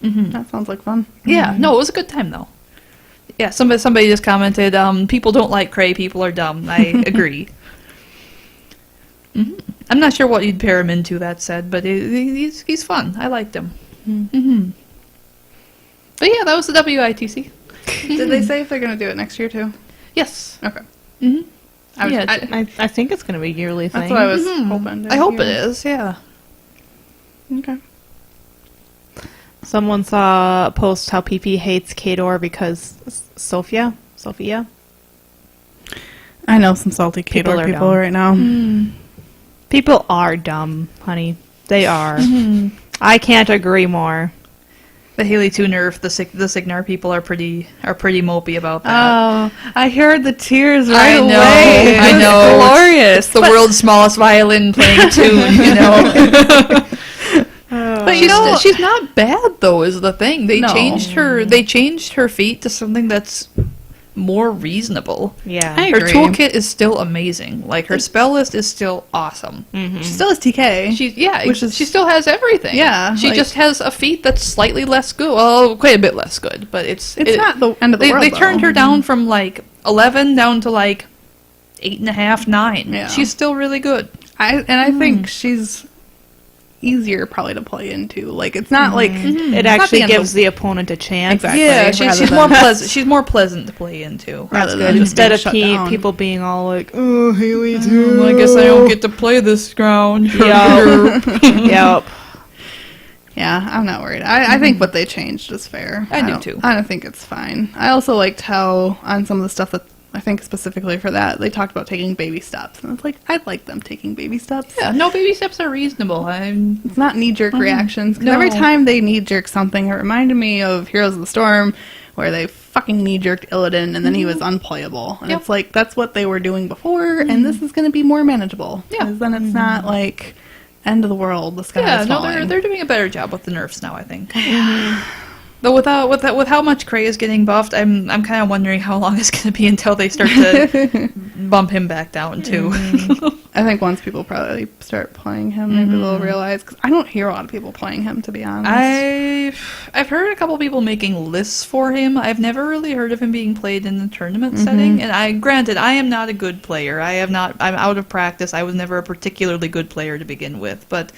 That sounds like fun. Yeah, no, it was a good time, though. Yeah, somebody just commented, people don't like Cray, people are dumb. I agree. I'm not sure what you'd pair him into, that said, but he's fun. I liked him. But yeah, that was the WITC. Did they say if they're going to do it next year too? Yes. Okay. Yeah, I think it's going to be a yearly thing. That's what I was hoping. To I hope hear. it is, yeah. Okay. Someone saw a post how PP hates Kador because Sophia? I know some salty People Kador are people dumb. right now. People are dumb, honey. They are. I can't agree more. The Haley 2 nerf, the Signar people are pretty mopey about that. Oh, I heard the tears I right know, away. I It was know. glorious. It's the world's smallest violin playing tune, you know. But she's not bad though, is the thing. They No. changed her feat to something that's more reasonable. Yeah. I Her agree. toolkit is still amazing. Like her spell list is still awesome. She still has TK. She still has everything. Yeah, she like- just has a feat that's slightly less good. Well, quite a bit less good, but it's not the end of the world. They turned though. her down from like 11 down to like 8.5, 9. Yeah. She's still really good. I think she's easier probably to play into. Like it's not like It not actually the end of gives the opponent a chance. Exactly. Yeah, rather she's than- more pleasant. She's more pleasant to play into. rather Good. than Instead being of shut down. people being all like, "Oh, Haley too." I guess I don't get to play this ground. Yep. Yep. Yeah, I'm not worried. I think what they changed is fair. I do don't- too. I don't think it's fine. I also liked how on some of the stuff that I think specifically for that they talked about taking baby steps, and it's like I'd like them taking baby steps. Yeah, no, baby steps are reasonable. It's not knee-jerk reactions. 'Cause No. every time they knee-jerk something, it reminded me of Heroes of the Storm, where they fucking knee-jerked Illidan, and then he was unplayable. And Yep. it's like, that's what they were doing before, and this is going to be more manageable. Yeah. 'Cause then it's not like, end of the world, the sky Yeah, is no, falling. they're doing a better job with the nerfs now, I think. Though with how much Cray is getting buffed, I'm kind of wondering how long it's going to be until they start to bump him back down too. I think once people probably start playing him, maybe they'll realize, because I don't hear a lot of people playing him, to be honest. I've heard a couple people making lists for him. I've never really heard of him being played in the tournament setting. And I am not a good player. I'm out of practice. I was never a particularly good player to begin with, but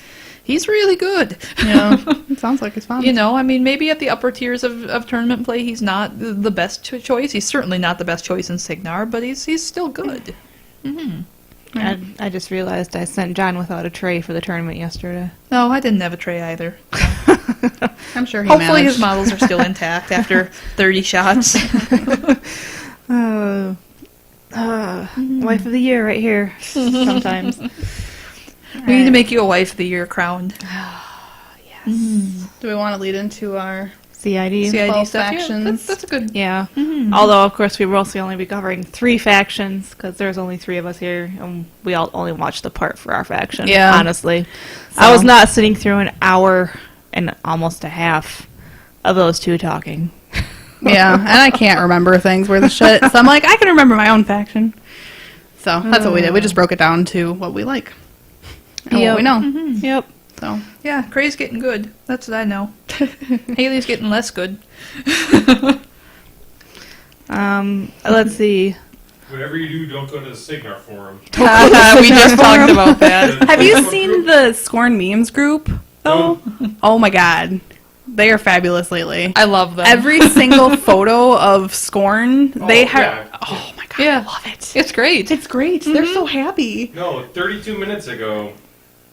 he's really good. Yeah, it sounds like it's fun. You know, I mean, maybe at the upper tiers of tournament play, he's not the best choice. He's certainly not the best choice in Signar, but he's still good. I just realized I sent John without a tray for the tournament yesterday. No, I didn't have a tray either. I'm sure he Hopefully managed. his models are still intact after 30 shots. Wife of the year right here. Sometimes. We need to make you a wife of the year crowned. Do we want to lead into our CID. CID 12 stuff. factions? Yeah, that's a good. Yeah. Although, of course, we will mostly only be covering 3 factions because there's only 3 of us here, and we all only watched the part for our faction. Yeah. Honestly, I was not sitting through an hour and almost a half of those 2 talking. Yeah, and I can't remember things worth of shit, so I'm like, I can remember my own faction. So that's what we did. We just broke it down to what we like and what we know. Yep. So Yeah, Cray's getting good. That's what I know. Haley's getting less good. Let's see. Whatever you do, don't go to the Signar forum. We just talked about that. have you seen the Scorn memes group? No. Oh my god, they are fabulous lately. I love them. Every single photo of Scorn, they have. yeah. Oh my god, Yeah. I love it. It's great. It's great. They're so happy. No, 32 minutes ago,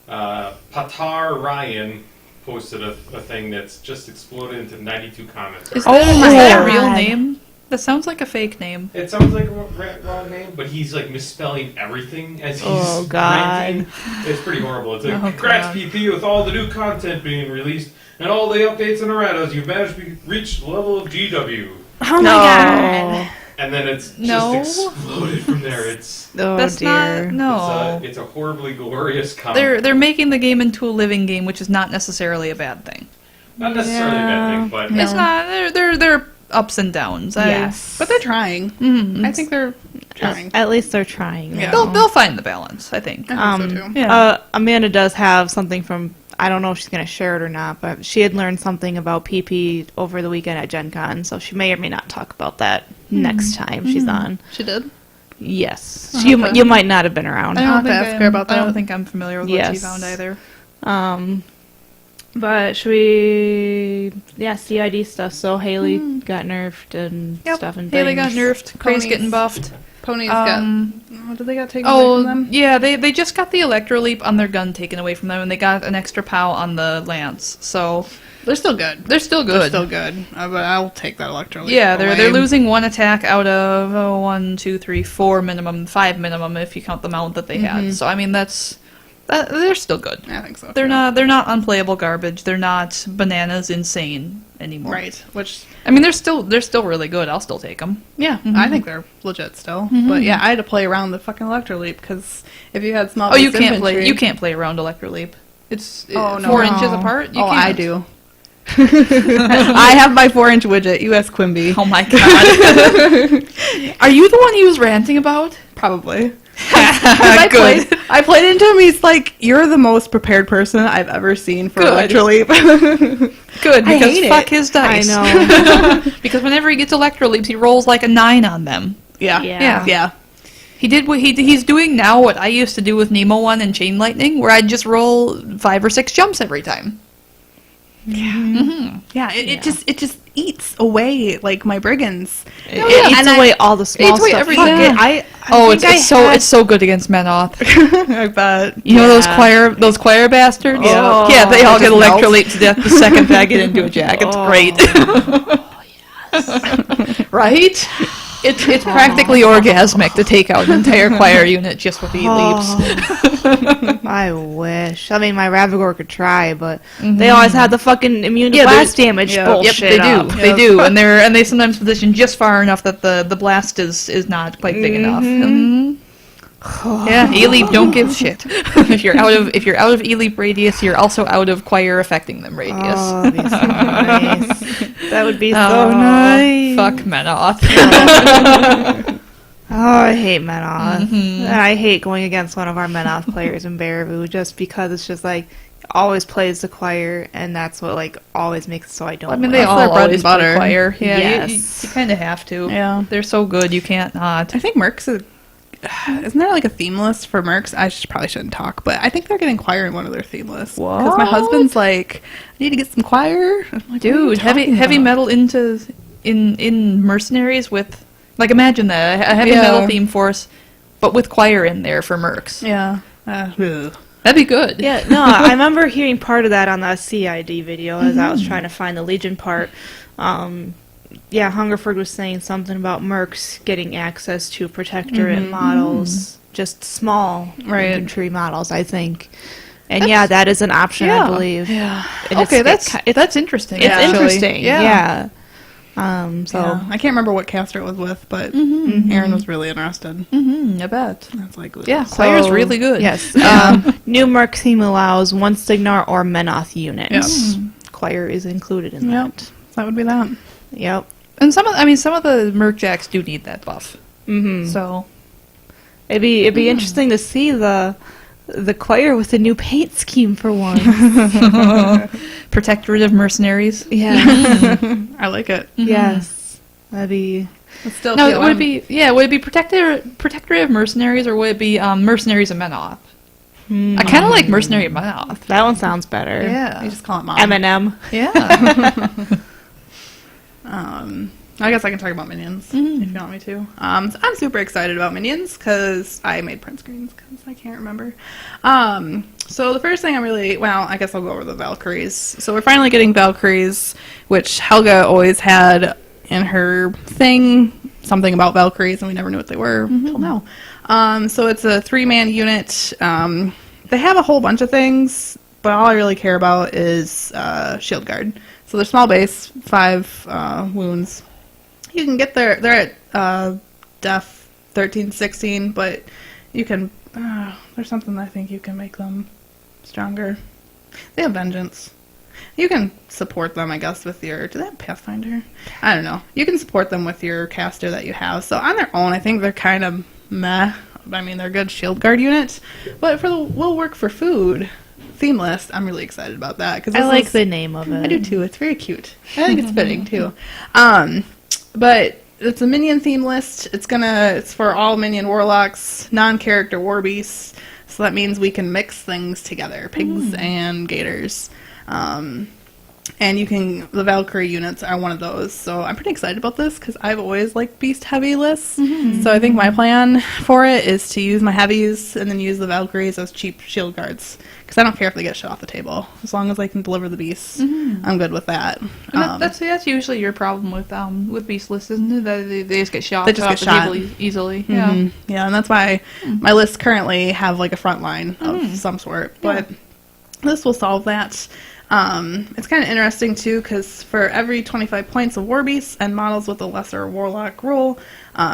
Patar Ryan posted a thing that's just exploded into 92 comments. Is Oh that, my is that a God. real name? That sounds like a fake name. It sounds like a wrong name, but he's like misspelling everything as he's Oh, God. ranting. It's pretty horrible. It's like, Oh, congrats God. PP with all the new content being released and all the updates and erratas. You've managed to reach the level of GW. Oh my god. And then it's just No. exploded from there. It's Oh That's dear. not no. it's a horribly glorious comment. They're making the game into a living game, which is not necessarily a bad thing. Not necessarily a bad thing, but It's not. They're ups and downs. Yes. But they're trying. Mhm. I think they're trying. At least they're trying. Yeah. They'll find the balance. I think. I think so too. Yeah. Amanda does have something from, I don't know if she's going to share it or not, but she had learned something about PP over the weekend at Gen Con, so she may or may not talk about that next time she's on. She did. Yes. Oh, You, okay. you might not have been around. I'll have to ask her about I don't that. think I'm familiar with what she Yes. found either. But should we, CID stuff. So Haley got nerfed and stuff and Haley got things. nerfed. Cray's Ponies. getting buffed. Ponies Um, got. What did they got taken away from them? yeah, they just got the Electro Leap on their gun taken away from them, and they got an extra POW on the Lance. So They're still good. they're still They're good. still good. But I'll take that electro. Yeah, they're losing 1 attack out of 1, 2, 3, 4 minimum, 5 minimum if you count the mount that they had. So I mean they're still good. I think so. They're not unplayable garbage. They're not bananas insane anymore. right. Which I mean they're still really good. I'll still take them. yeah, I think they're legit still. But yeah, I had to play around the fucking electro leap because if you had small, Oh, you base can't infantry, play. You can't play around Electro Leap. It's Oh, no. 4 inches apart. You Oh, can't. I do. I have my 4-inch widget, US Quimby. Oh my god. Are you the one he was ranting about? Probably. I played into him. He's like, "You're the most prepared person I've ever seen for Good. Electro Leap." Good, I because hate fuck it. his dice. I know. Because whenever he gets Electro Leaps, he rolls like a 9 on them. Yeah. Yeah. Yeah. He did what he's doing now. What I used to do with Nemo 1 and Chain Lightning, where I'd just roll 5 or 6 jumps every time. Yeah. It just eats away like my brigands. It eats And away all the small eats away stuff. everything. Fuck it. I Oh, think it's so good against Menoth. I bet. You know Yeah. those choir bastards? Oh, Yeah, they all it get just melts. electrolyte to death the second I get into a jack. It's great. Right? It's practically orgasmic to take out an entire choir unit just with E-leaps. I wish. I mean, my Ravagor could try, but they always have the fucking immune to blast damage yeah. bullshit. Yep, they do. up. They do, and they sometimes position just far enough that the blast is not quite big enough. Yeah, E-Leap don't give shit. if you're out of E-Leap radius, you're also out of choir affecting them radius. Oh, that'd be so nice. That would be so Oh, nice. Fuck Menoth. Oh, I hate Menoth. Mhm. And I hate going against one of our Menoth players in Baraboo just because it's just like always plays the choir, and that's what like always makes it so I don't. I mean, win. they That's all their bread always and butter. play choir. Yeah, Yes. you kind of have to. Yeah. They're so good, you can't not. I think Mercs isn't there like a theme list for Mercs? Probably shouldn't talk, but I think they're getting choir in one of their theme lists. Because my What? husband's like, I need to get some choir. I'm like, what are you Dude, heavy talking about? metal in mercenaries with, like, imagine that, a heavy Yeah. metal theme force, but with choir in there for mercs. Yeah. Ugh. That'd be good. Yeah, no, I remember hearing part of that on the CID video as I was trying to find the Legion part. Yeah, Hungerford was saying something about Mercs getting access to Protectorate models, just small Right. infantry models, I think. And yeah, that is an option, I believe. Yeah. And Okay, it's that's interesting. it's actually. interesting. Yeah. So Yeah. I can't remember what caster it was with, but Aaron was really interested. I bet. That's like, Yeah, So- choir's really good. Yes. New Merc theme allows one Signar or Menoth unit. Choir is included in Yep. that. That would be that. Yep. And some of the merc jacks do need that buff. Mm-hmm. So It'd be interesting to see the choir with a new paint scheme for one. protectorate of mercenaries. Yeah. I like it. Yes. That'd be. It's still No, feel- would it be protectorate of mercenaries, or would it be mercenaries of Menoth? I kind of like mercenary of Menoth. That one sounds better. You just call it mom. Eminem. Yeah. I guess I can talk about minions if you want me to. So I'm super excited about minions because I made print screens because I can't remember. So the first thing I guess I'll go over the Valkyries. So we're finally getting Valkyries, which Helga always had in her thing, something about Valkyries, and we never knew what they were until now. So it's a 3-man unit. They have a whole bunch of things, but all I really care about is Shield Guard. So they're small base, 5 wounds. You can get they're at def 13, 16, but you can, there's something I think you can make them stronger. They have Vengeance. You can support them, I guess, with do they have Pathfinder? I don't know. You can support them with your caster that you have. So on their own, I think they're kind of meh. I mean, they're good Shield Guard units, but will work for food. Theme list, I'm really excited about that. Cause I like the name of it. I do too. It's very cute. I think it's fitting too. But it's a minion theme list. It's for all minion warlocks, non-character war beasts. So that means we can mix things together, pigs and gators. And the Valkyrie units are one of those. So I'm pretty excited about this because I've always liked beast heavy lists. So I think my plan for it is to use my heavies and then use the Valkyries as cheap shield guards. Because I don't care if they get shit off the table. As long as I can deliver the beasts, I'm good with that. And that's usually your problem with beast lists, isn't it? That they just get shot. They just off get the shot. table easily. Yeah, and that's why my lists currently have like a front line of some sort. But this will solve that. It's kind of interesting too because for every 25 points of war beasts and models with a lesser warlock rule,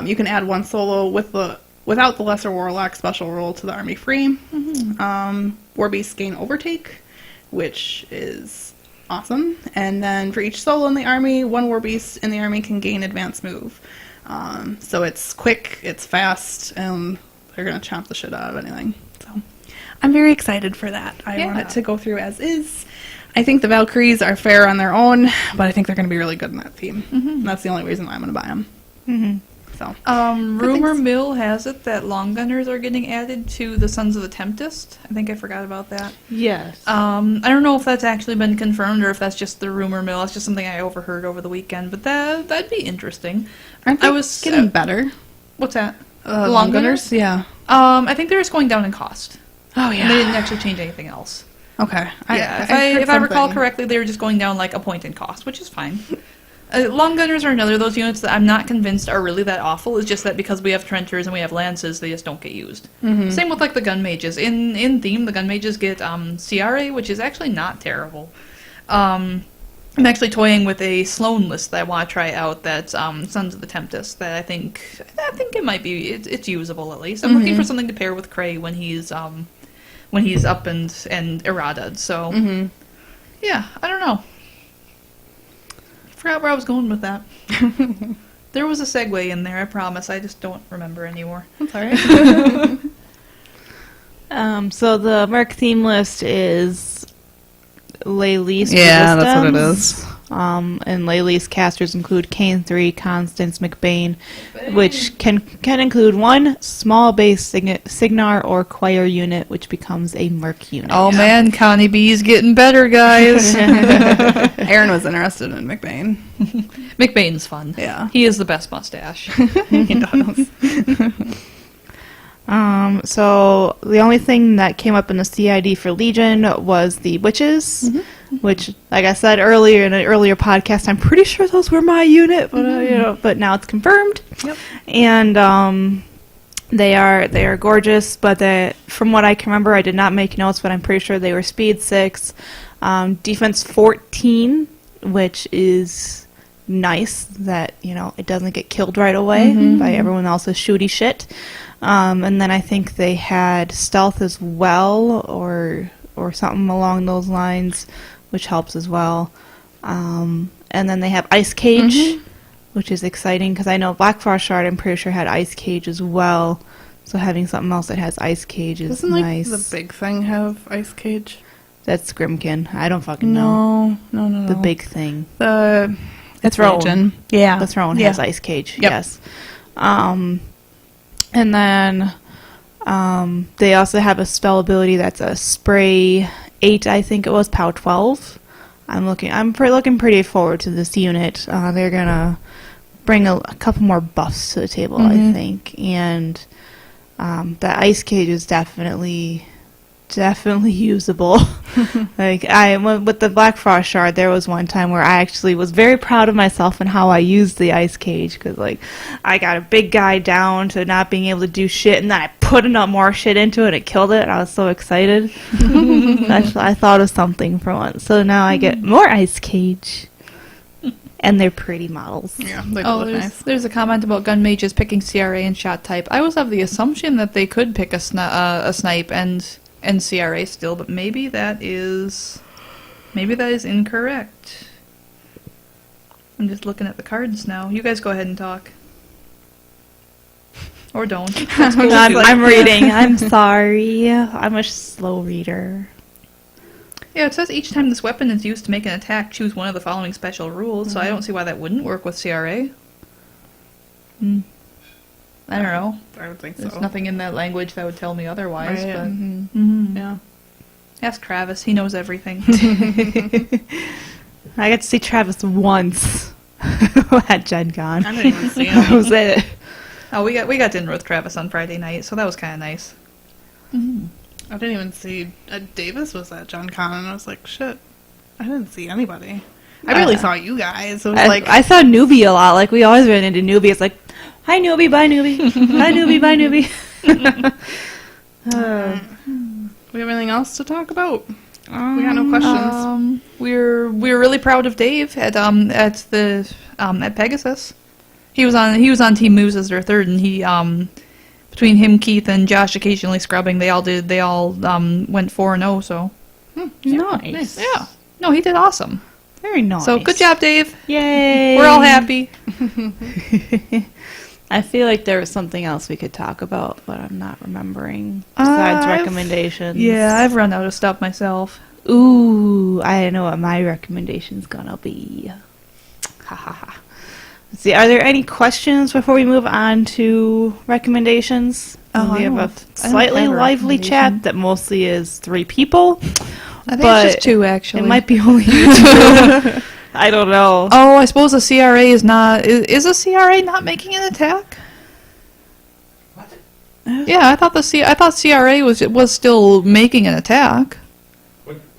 you can add 1 solo without the lesser warlock special rule to the army free. War beasts gain overtake, which is awesome. And then for each solo in the army, 1 war beast in the army can gain advanced move. So it's quick, it's fast, and they're gonna chomp the shit out of anything. So I'm very excited for that. I want it to go through as is. I think the Valkyries are fair on their own, but I think they're going to be really good in that theme. And that's the only reason why I'm going to buy them. So, Rumor mill has it that long gunners are getting added to the Sons of the Tempest. I think I forgot about that. Yes. I don't know if that's actually been confirmed or if that's just the rumor mill. It's just something I overheard over the weekend, but that'd be interesting. aren't they I was getting better? What's that? Long gunners? Yeah. I think they're just going down in cost. Oh, And they didn't actually change anything else. Okay. If I recall correctly, they were just going down like a point in cost, which is fine. Long gunners are another of those units that I'm not convinced are really that awful. It's just that because we have trenchers and we have lances, they just don't get used. Same with like the gun mages. In theme, the gun mages get CRA, which is actually not terrible. I'm actually toying with a Sloan list that I want to try out. That's Sons of the Tempest. That I think it might be. It's usable at least. I'm looking for something to pair with Cray when he's up and errata. So yeah, I don't know. Forgot where I was going with that. There was a segue in there. I promise. I just don't remember anymore. That's all right. So the Merc theme list is Leylis. Yeah, that's what it is. And Leylis casters include Kane 3, Constance, McBain, which can include one small base Signar or Choir unit, which becomes a Merc unit. Oh man, Connie B's getting better, guys. Aaron was interested in McBain. McBain's fun. Yeah. He is the best mustache. He does. So the only thing that came up in the CID for Legion was the witches, which, like I said earlier in an earlier podcast, I'm pretty sure those were my unit, but but now it's confirmed. Yep. And they are gorgeous, but from what I can remember, I did not make notes, but I'm pretty sure they were speed 6, defense 14, which is nice that it doesn't get killed right away by everyone else's shooty shit. And then I think they had stealth as well, or something along those lines, which helps as well. And then they have Ice Cage, which is exciting because I know Black Frost Shard, I'm pretty sure, had Ice Cage as well. So having something else that has Ice Cage is Doesn't nice. the big thing have Ice Cage? That's Grimkin. I don't fucking know. No. The big thing. The throne. Legion. Yeah. The throne has Ice Cage. Yep. Yes. And then they also have a spell ability that's a spray 8, I think it was, POW 12. I'm looking pretty forward to this unit. They're gonna bring a couple more buffs to the table, I think, and the Ice Cage is definitely usable. With the Black Frost Shard, there was one time where I actually was very proud of myself and how I used the Ice Cage, because I got a big guy down to not being able to do shit, and then I put enough more shit into it and it killed it, and I was so excited. I thought of something for once, so now I get more Ice Cage. And they're pretty models. Yeah, they look nice. There's a comment about gun mages picking CRA and shot type. I was of the assumption that they could pick a snipe and CRA still, but maybe that is incorrect. I'm just looking at the cards now. You guys go ahead and talk. Or don't. That's cool too. I'm reading. I'm sorry. I'm a slow reader. Yeah, it says each time this weapon is used to make an attack, choose one of the following special rules, so I don't see why that wouldn't work with CRA. I don't know. I would think There's so. nothing in that language that would tell me otherwise, Right, but... Yeah. Ask Travis, he knows everything. I got to see Travis once at Gen Con. I didn't even see That him. was it. Oh, we got dinner with Travis on Friday night, so that was kind of nice. I didn't even see Davis was at John Con, and I was like, shit, I didn't see anybody. I really saw you guys. It was I saw Newbie a lot. We always ran into Newbie. It's like, hi Newbie, bye Newbie, hi Newbie, bye Newbie. we have anything else to talk about? We got no questions. We're really proud of Dave at Pegasus. He was on Team Moose as their third, and he between him, Keith, and Josh occasionally scrubbing, they all went 4-0. So Nice. yeah, no, he did awesome. Very nice. So good job, Dave. Yay. We're all happy. I feel like there was something else we could talk about, but I'm not remembering. Besides recommendations. Yeah, I've run out of stuff myself. Ooh, I know what my recommendation's gonna be. Ha ha ha. Let's see, are there any questions before we move on to recommendations? We have a slightly lively chat that mostly is 3 people. I think it's just 2, actually. It might be only you 2. I don't know. Oh, I suppose the CRA is not... Is a CRA not making an attack? What? Yeah, I thought CRA was still making an attack.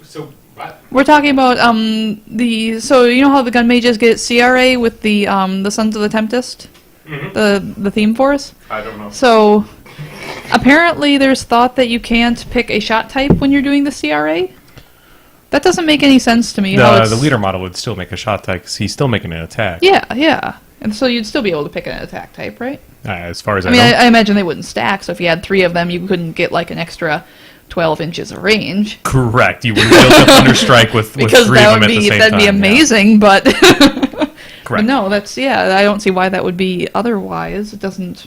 So what? We're talking about so you know how the gun mages get CRA with the Sons of the Tempest, the theme force. I don't know. So apparently, there's thought that you can't pick a shot type when you're doing the CRA. That doesn't make any sense to me. how The it's- leader model would still make a shot type because he's still making an attack. Yeah. And so you'd still be able to pick an attack type, right? As far as I I mean, know. I imagine they wouldn't stack, so if you had 3 of them, you couldn't get like an extra 12 inches of range. Correct. You wouldn't be able to Thunderstrike with Because 3 that of them would at the be same that'd time. be amazing, but Correct. no, that's I don't see why that would be otherwise. It doesn't.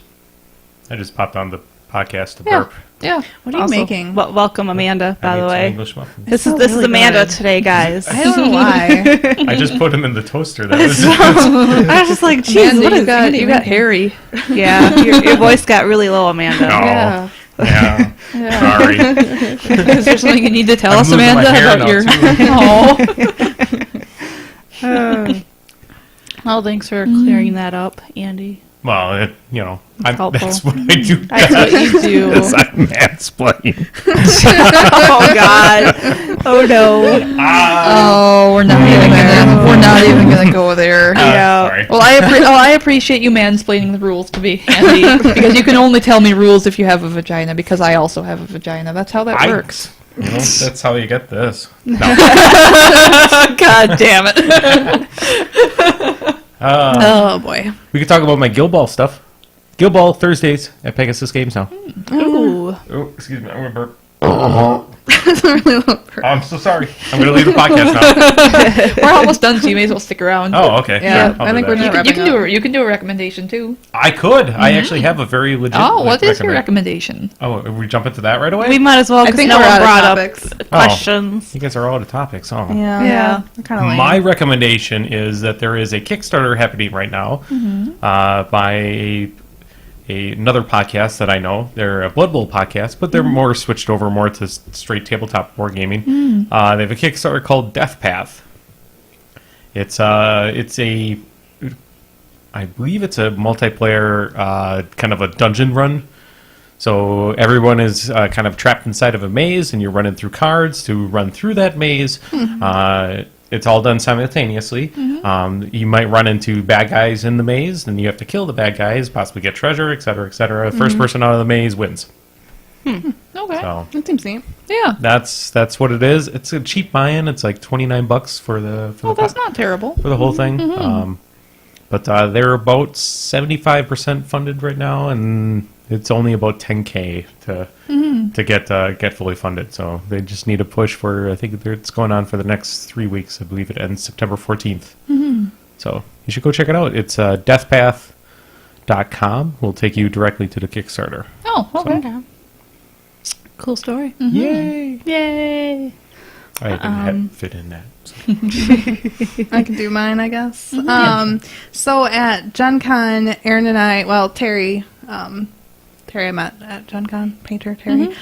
I just popped on the podcast to Yeah. burp. Yeah. What are you Also, making? welcome, Amanda. I By made the some way, English muffins. this Oh, is really Amanda good. today, guys. I don't know why. I just put them in the toaster. That was I was just like, geez, Amanda, what you is got Andy you got making? Harry. Yeah, your voice got really low, Amanda. No. Yeah. Yeah. Yeah. Sorry. Is there something you need to tell I'm us, losing my Amanda, hair about now, your? too. Oh. Well, thanks for clearing that up, Andy. Well, helpful. that's what I do. That's what you do. Yes, I'm mansplaining. Oh God. Oh no. Oh, we're not even gonna go there. Yeah. Sorry. Well, I appreciate you mansplaining the rules to me, Andy, because you can only tell me rules if you have a vagina, because I also have a vagina. That's how that works. That's how you get this. No. God damn it. Oh boy. We could talk about my Guild Ball stuff. Guild Ball Thursdays at Pegasus Games now. Ooh. Oh, excuse me. I'm going to burp. That's a really low burp. I'm so sorry. I'm going to leave the podcast now. We're almost done, so you may as well stick around. Oh, okay. Yeah, Sure, I'll I do think that. we're You not can do you can do a recommendation too. I could. I actually have a very legit. Oh, what is your recommend- recommendation? Oh, are we jump into that right away? We might as well I because think no we're one out of brought up topics. questions. You guys are all out of topics. Oh. Yeah. Kind of lame. My recommendation is that there is a Kickstarter happening right now by another podcast that I know. They're a Blood Bowl podcast, but they're more switched over more to straight tabletop wargaming. They have a Kickstarter called Death Path. It's a I believe it's a multiplayer kind of a dungeon run. So everyone is kind of trapped inside of a maze, and you're running through cards to run through that maze. It's all done simultaneously. You might run into bad guys in the maze, and you have to kill the bad guys, possibly get treasure, etc., etc. First person out of the maze wins. Okay. So That seems neat. Yeah. that's what it is. It's a cheap buy-in. It's like $29 for the Well, that's not terrible. for the whole thing. But they're about 75% funded right now, and it's only about $10K to get fully funded. So they just need a push for. I think it's going on for the next 3 weeks. I believe it ends September 14th. So you should go check it out. It's deathpath.com. Will take you directly to the Kickstarter. Oh, okay. Okay. Cool story. Yay! Yay. I didn't fit in that. I can do mine, I guess. So at Gen Con, Erin and I, well, Terry I met at Gen Con, painter Terry.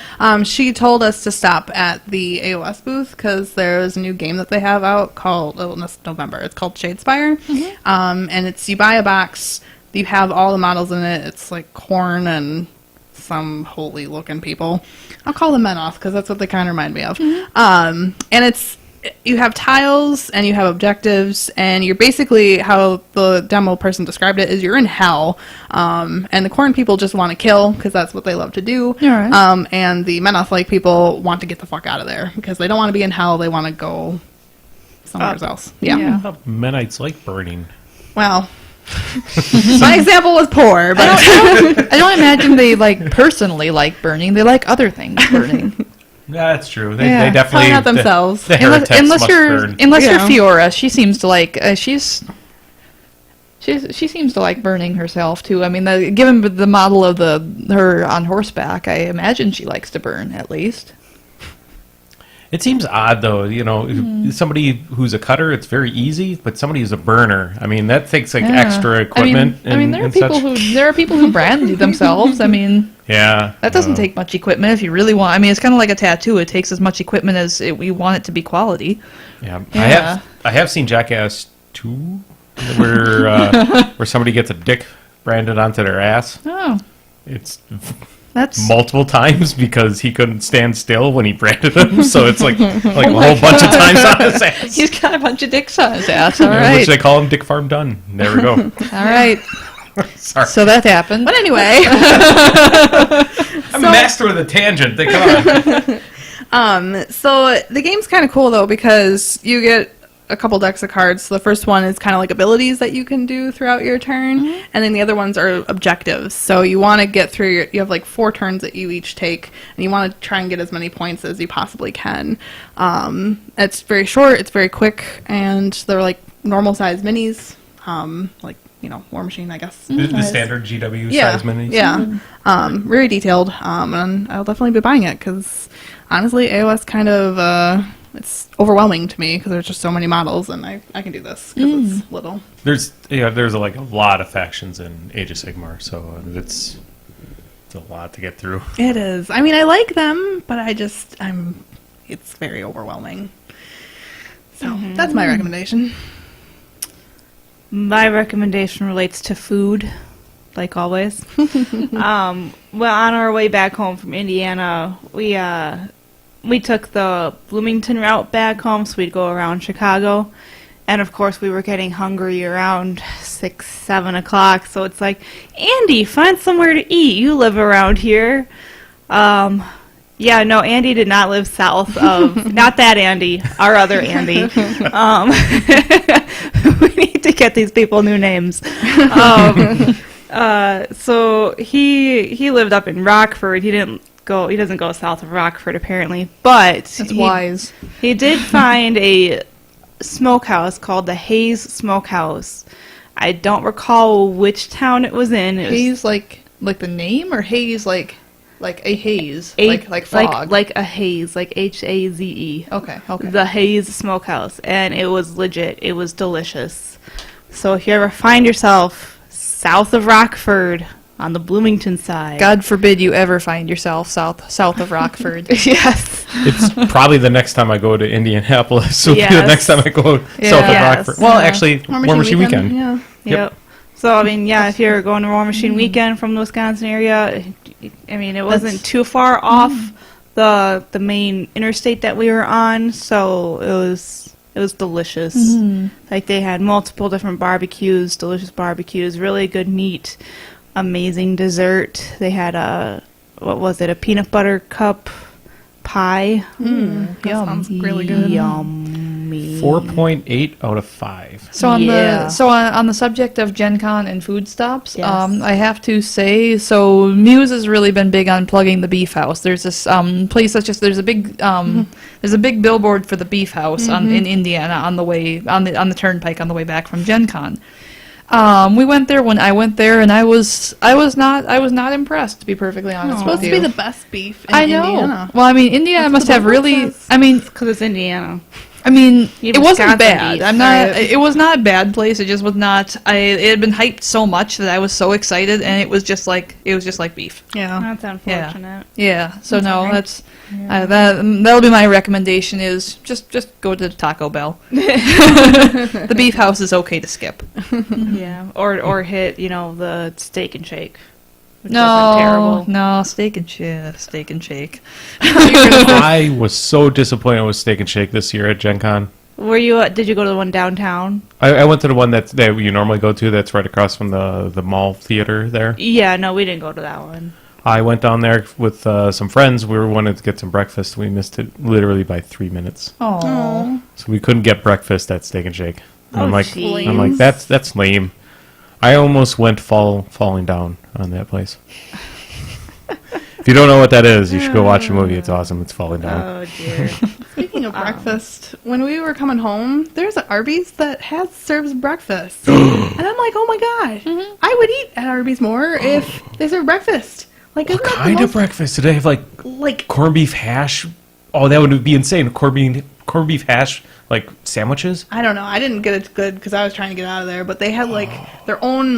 She told us to stop at the AOS booth because there's a new game that they have out called, this November, it's called Shadespire. And it's, you buy a box, you have all the models in it, it's like Korn and some holy looking people. I'll call them men off because that's what they kind of remind me of. And it's, you have tiles and you have objectives, and you're basically, how the demo person described it is, you're in hell, and the Corn people just want to kill because that's what they love to do. Alright. And the Menoth-like people want to get the fuck out of there because they don't want to be in hell. They want to go somewhere else. Yeah. I thought Menites like burning. Well, my example was poor, but I don't imagine they personally like burning. They like other things burning. Yeah, that's true. They Yeah. definitely Probably not themselves. The heretics must burn. Unless Yeah. you're Fiora, she seems to like she seems to like burning herself too. I mean, given the model of her on horseback, I imagine she likes to burn at least. It seems odd, though. Somebody who's a cutter, it's very easy, but somebody who's a burner, I mean, that takes Yeah. extra equipment. I mean, there are and people such. there are people who brand themselves. I mean, Yeah, that doesn't take much equipment if you really want. I mean, it's kind of like a tattoo. It takes as much equipment as we want it to be quality. Yeah, Yeah. I have seen Jackass 2, where somebody gets a dick branded onto their ass. Oh, It's that's multiple times because he couldn't stand still when he branded him. So it's like a whole bunch of times on his ass. he's got a bunch of dicks on his ass. All Which right, they call him Dick Farm Done. There we go. all right. Sorry. So that happened. But anyway. I'm a master of the tangent. Come So the game's kind of cool though because you get a couple decks of cards. So the first one is kind of like abilities that you can do throughout your turn, and then the other ones are objectives. So you want to get through you have like 4 turns that you each take, and you want to try and get as many points as you possibly can. It's very short, it's very quick, and they're like normal size minis, like War Machine, I guess. The standard GW size minis. Yeah, very detailed, and I'll definitely be buying it because honestly, AOS kind of it's overwhelming to me because there's just so many models, and I can do this because it's little. There's like a lot of factions in Age of Sigmar, so it's a lot to get through. It is. I mean, I like them, but it's very overwhelming. So that's my recommendation. My recommendation relates to food, like always. Well, on our way back home from Indiana, we took the Bloomington route back home, so we'd go around Chicago. And, of course, we were getting hungry around 6, 7 o'clock. So it's like, Andy, find somewhere to eat. You live around here. Yeah, no, Andy did not live south of... not that Andy, our other Andy. We need to get these people new names. So he lived up in Rockford. He doesn't go south of Rockford, apparently. But... That's wise. He did find a smokehouse called the Hayes Smokehouse. I don't recall which town it was in. Haze like the name, or haze like a haze, like fog, like a haze, like Haze. Okay. The Hayes Smokehouse, and it was legit. It was delicious. So if you ever find yourself south of Rockford on the Bloomington side, God forbid you ever find yourself south of Rockford. yes, It's probably the next time I go to Indianapolis. So Yes. the next time I go south of Yes. Rockford. Well, actually, War Machine Weekend. Yeah. Yep. So I mean, yeah, if you're going to War Machine Weekend from the Wisconsin area, I mean, it wasn't too far off the main interstate that we were on, so it was delicious. Like they had multiple different barbecues, delicious barbecues, really good meat, amazing dessert. They had a peanut butter cup pie. That sounds really good. Yummy. 4.8 out of 5. So on Yeah. on the subject of Gen Con and food stops, Yes. I have to say, so Muse has really been big on plugging the Beef House. There's this place that's just there's a big billboard for the Beef House in Indiana on the turnpike on the way back from Gen Con. We went there when I went there, and I was not impressed, to be perfectly honest It's with supposed to you. be the best beef in I know. Indiana. Well, I mean, Indiana That's must what the have billboard really. says. I mean, Because it's Indiana. it wasn't Wisconsin bad. beef, I'm not. right? It was not a bad place. It just was not. It had been hyped so much that I was so excited, and it was just like beef. Yeah. That's unfortunate. Yeah. So no, alright. that's that'll be my recommendation. Is just go to Taco Bell. The Beef House is okay to skip. Yeah, or hit the Steak and Shake. Which wasn't terrible. No, Steak and Shake. I was so disappointed with Steak and Shake this year at Gen Con. Were you? Did you go to the one downtown? I went to the one that you normally go to that's right across from the mall theater there. Yeah, no, we didn't go to that one. I went down there with some friends. We wanted to get some breakfast. We missed it literally by 3 minutes. Oh. So we couldn't get breakfast at Steak and Shake. And Oh, I'm like, jeez. that's lame. I almost went falling down on that place. If you don't know what that is, you should go watch the movie. It's awesome. It's Falling Down. Oh dear. Speaking of breakfast, when we were coming home, there's an Arby's that serves breakfast. And I'm like, oh my god, I would eat at Arby's more if they serve breakfast. Like, What isn't that the kind of most- breakfast? Did they have like corned beef hash? Oh, that would be insane. Corned beef hash like sandwiches. I don't know. I didn't get it good because I was trying to get out of there. But they had their own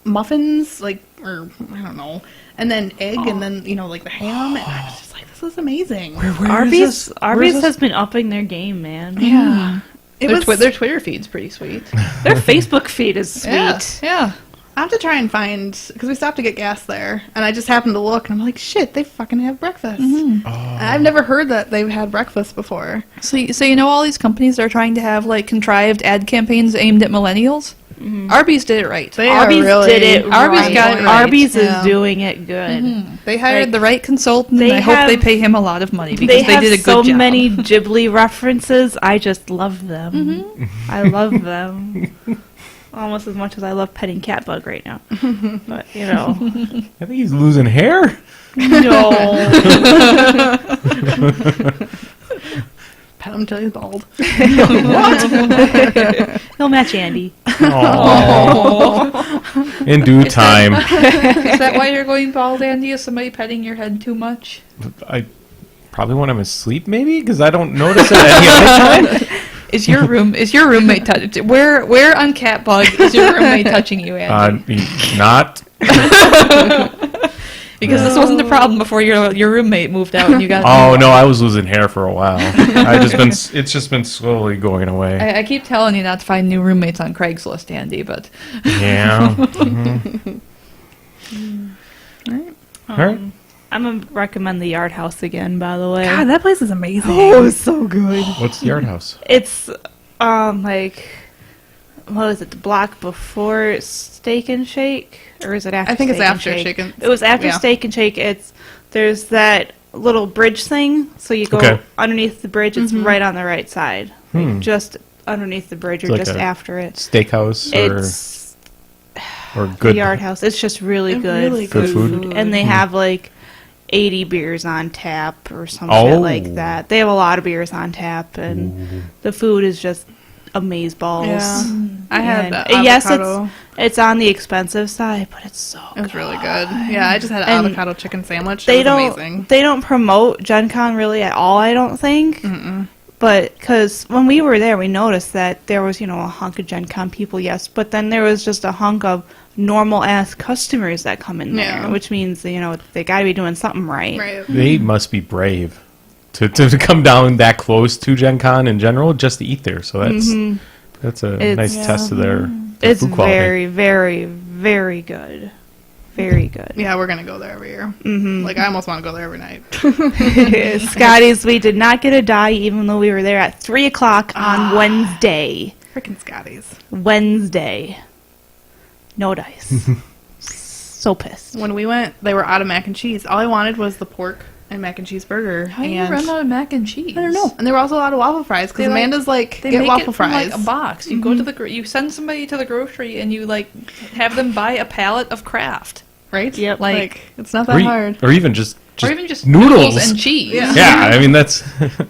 muffins, or I don't know, and then egg, and then the ham. And I was just like, this is amazing. Where is this? Arby's has been upping their game, man. Yeah, it was. Their Twitter feed's pretty sweet. Their Facebook feed is sweet. Yeah. I have to try and find because we stopped to get gas there, and I just happened to look, and I'm like, shit, they fucking have breakfast. And I've never heard that they've had breakfast before. So all these companies are trying to have contrived ad campaigns aimed at millennials. Arby's did it right. They Arby's are really, did it Arby's right. got it right. Arby's Yeah. is doing it good. They hired Like, the right consultant. they And I hope they have- pay him a lot of money because They they have did a good so job. many Ghibli references. I just love them. I love them. Almost as much as I love petting Catbug right now. But, you know. I think he's losing hair. No. Pet him till he's bald. He'll match Andy. Aw. In due time. Is that why you're going bald, Andy? Is somebody petting your head too much? I probably when I'm asleep, maybe, because I don't notice it any other time. Is your roommate touching? Where on Catbug is your roommate touching you, Andy? Not. Because this wasn't a problem before your roommate moved out and you got. Oh no, I was losing hair for a while. It's just been slowly going away. I keep telling you not to find new roommates on Craigslist, Andy, but Yeah. All right. I'm going to recommend the Yard House again, by the way. God, that place is amazing. Oh, it's so good. What's the Yard House? It's, like, what is it, the block before Steak and Shake? Or is it after I think it's Steak and after Shake? Shake and- It was after yeah. Steak and Shake. There's that little bridge thing, so you go Okay. underneath the bridge. It's right on the right side. Hmm. Like, just underneath the bridge or It's like just a after it. Steakhouse It's or the good Yard House. It's just really good, Really Good food. and they have like 80 beers on tap or some Oh. shit like that. They have a lot of beers on tap, and the food is just amazeballs. Yeah. I had And, the yes, avocado. it's on the expensive side, but it's so. It was really good. Yeah, I just had an And avocado chicken sandwich. They It was don't. amazing. They don't promote Gen Con really at all. I don't think. Mm-mm. But because when we were there, we noticed that there was, a hunk of Gen Con people, yes, but then there was just a hunk of normal ass customers that come in there, Yeah. which means they got to be doing something right. Right. They must be brave to come down that close to Gen Con in general just to eat there. So that's a It's- nice test of their It's food quality. very, very, very good. Very good. Yeah, we're gonna go there every year. Mm-hmm. Like I almost want to go there every night. Scotty's, we did not get a die even though we were there at 3 o'clock on Wednesday. Freaking Scotty's. Wednesday. No dice. So pissed. When we went, they were out of mac and cheese. All I wanted was the pork and mac and cheese burger. how do you and run out of mac and cheese? I don't know. And there were also a lot of waffle fries because They, like- Amanda's like, They get make waffle it from, fries. like a box. You go to the you send somebody to the grocery and you like have them buy a pallet of Kraft Right? Yep. Like it's not Or, that e- hard. or even just or even just noodles. and cheese. Yeah. Yeah, I mean that's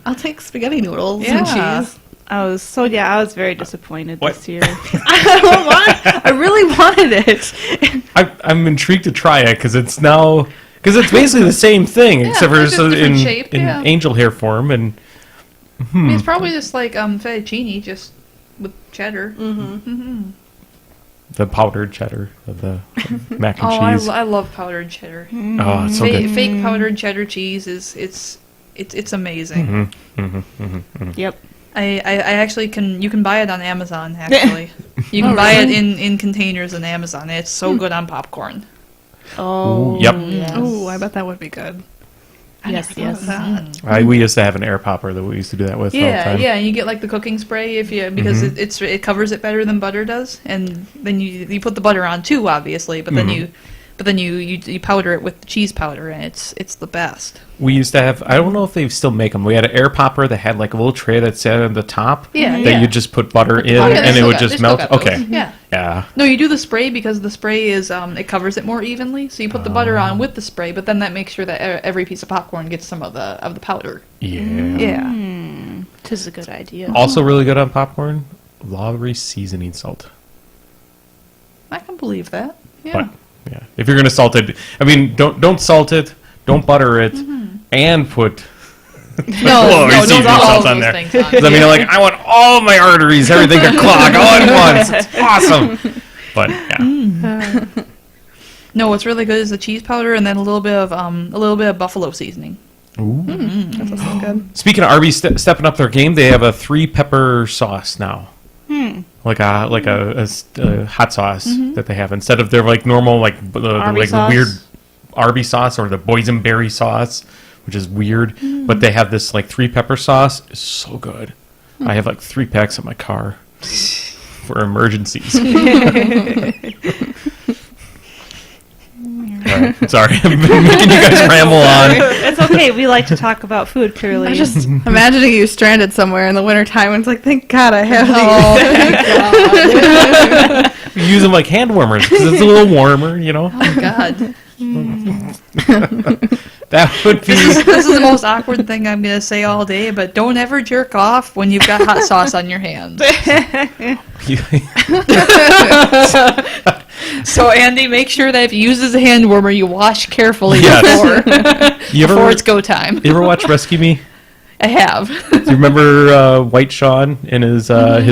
I'll take spaghetti noodles Yeah. and cheese. I was very disappointed What? this year. I really wanted it. I'm intrigued to try it because it's basically the same thing except for it's just different shape, in yeah. angel hair form and I mean, it's probably just like fettuccine, just with cheddar. the powdered cheddar of the mac and Oh, cheese. I love powdered cheddar. Oh, it's so good. Fake powdered cheddar cheese is it's amazing. Yep. I actually you can buy it on Amazon actually. You can buy it in containers on Amazon. It's so good on popcorn. Oh. Ooh, yep. Yes. Ooh, I bet that would be good. Yes, yes. We used to have an air popper that we used to do that with all the Yeah, time. yeah, and you get like the cooking spray because it covers it better than butter does, and then you put the butter on too, obviously, but then you powder it with the cheese powder, and it's the best. We used to have, I don't know if they still make them. We had an air popper that had like a little tray that sat on the top. Yeah, That yeah. you just put butter in Oh, yeah, they and it still would got- just they still melt. got those. Okay. Yeah. Yeah. No, you do the spray because the spray is it covers it more evenly. So you put the butter on with the spray, but then that makes sure that every piece of popcorn gets some of the powder. Yeah. Yeah. Tis a good idea. Also really good on popcorn, Lowry seasoning salt. I can believe that. Yeah. But yeah, if you're gonna salt it, I mean, don't salt it, don't butter it, and put Lowry seasoning all salt those on there. things on. 'Cause I mean, like I want all my arteries, everything to clog all at once. It's awesome. But yeah, No, what's really good is the cheese powder and then a little bit of buffalo seasoning. That's good. Speaking of Arby's stepping up their game, they have a 3-pepper sauce now. Like a hot sauce that they have instead of their like normal like Arby the sauce? weird Arby sauce or the boysenberry sauce, which is weird. But they have this like 3-pepper sauce. It's so good. I have like 3 packs in my car. for emergencies. Alright, sorry, I've been making you guys ramble on. It's okay. We like to talk about food, clearly. I'm just imagining you stranded somewhere in the wintertime, and it's like, thank God I have these. You use them like hand warmers because it's a little warmer, you know. Oh God. That would be. This is the most awkward thing I'm going to say all day, but don't ever jerk off when you've got hot sauce on your hands. So, Andy, make sure that if you use as a hand warmer, you wash carefully before it's go time. You ever watch Rescue Me? I have. Do you remember White Sean and his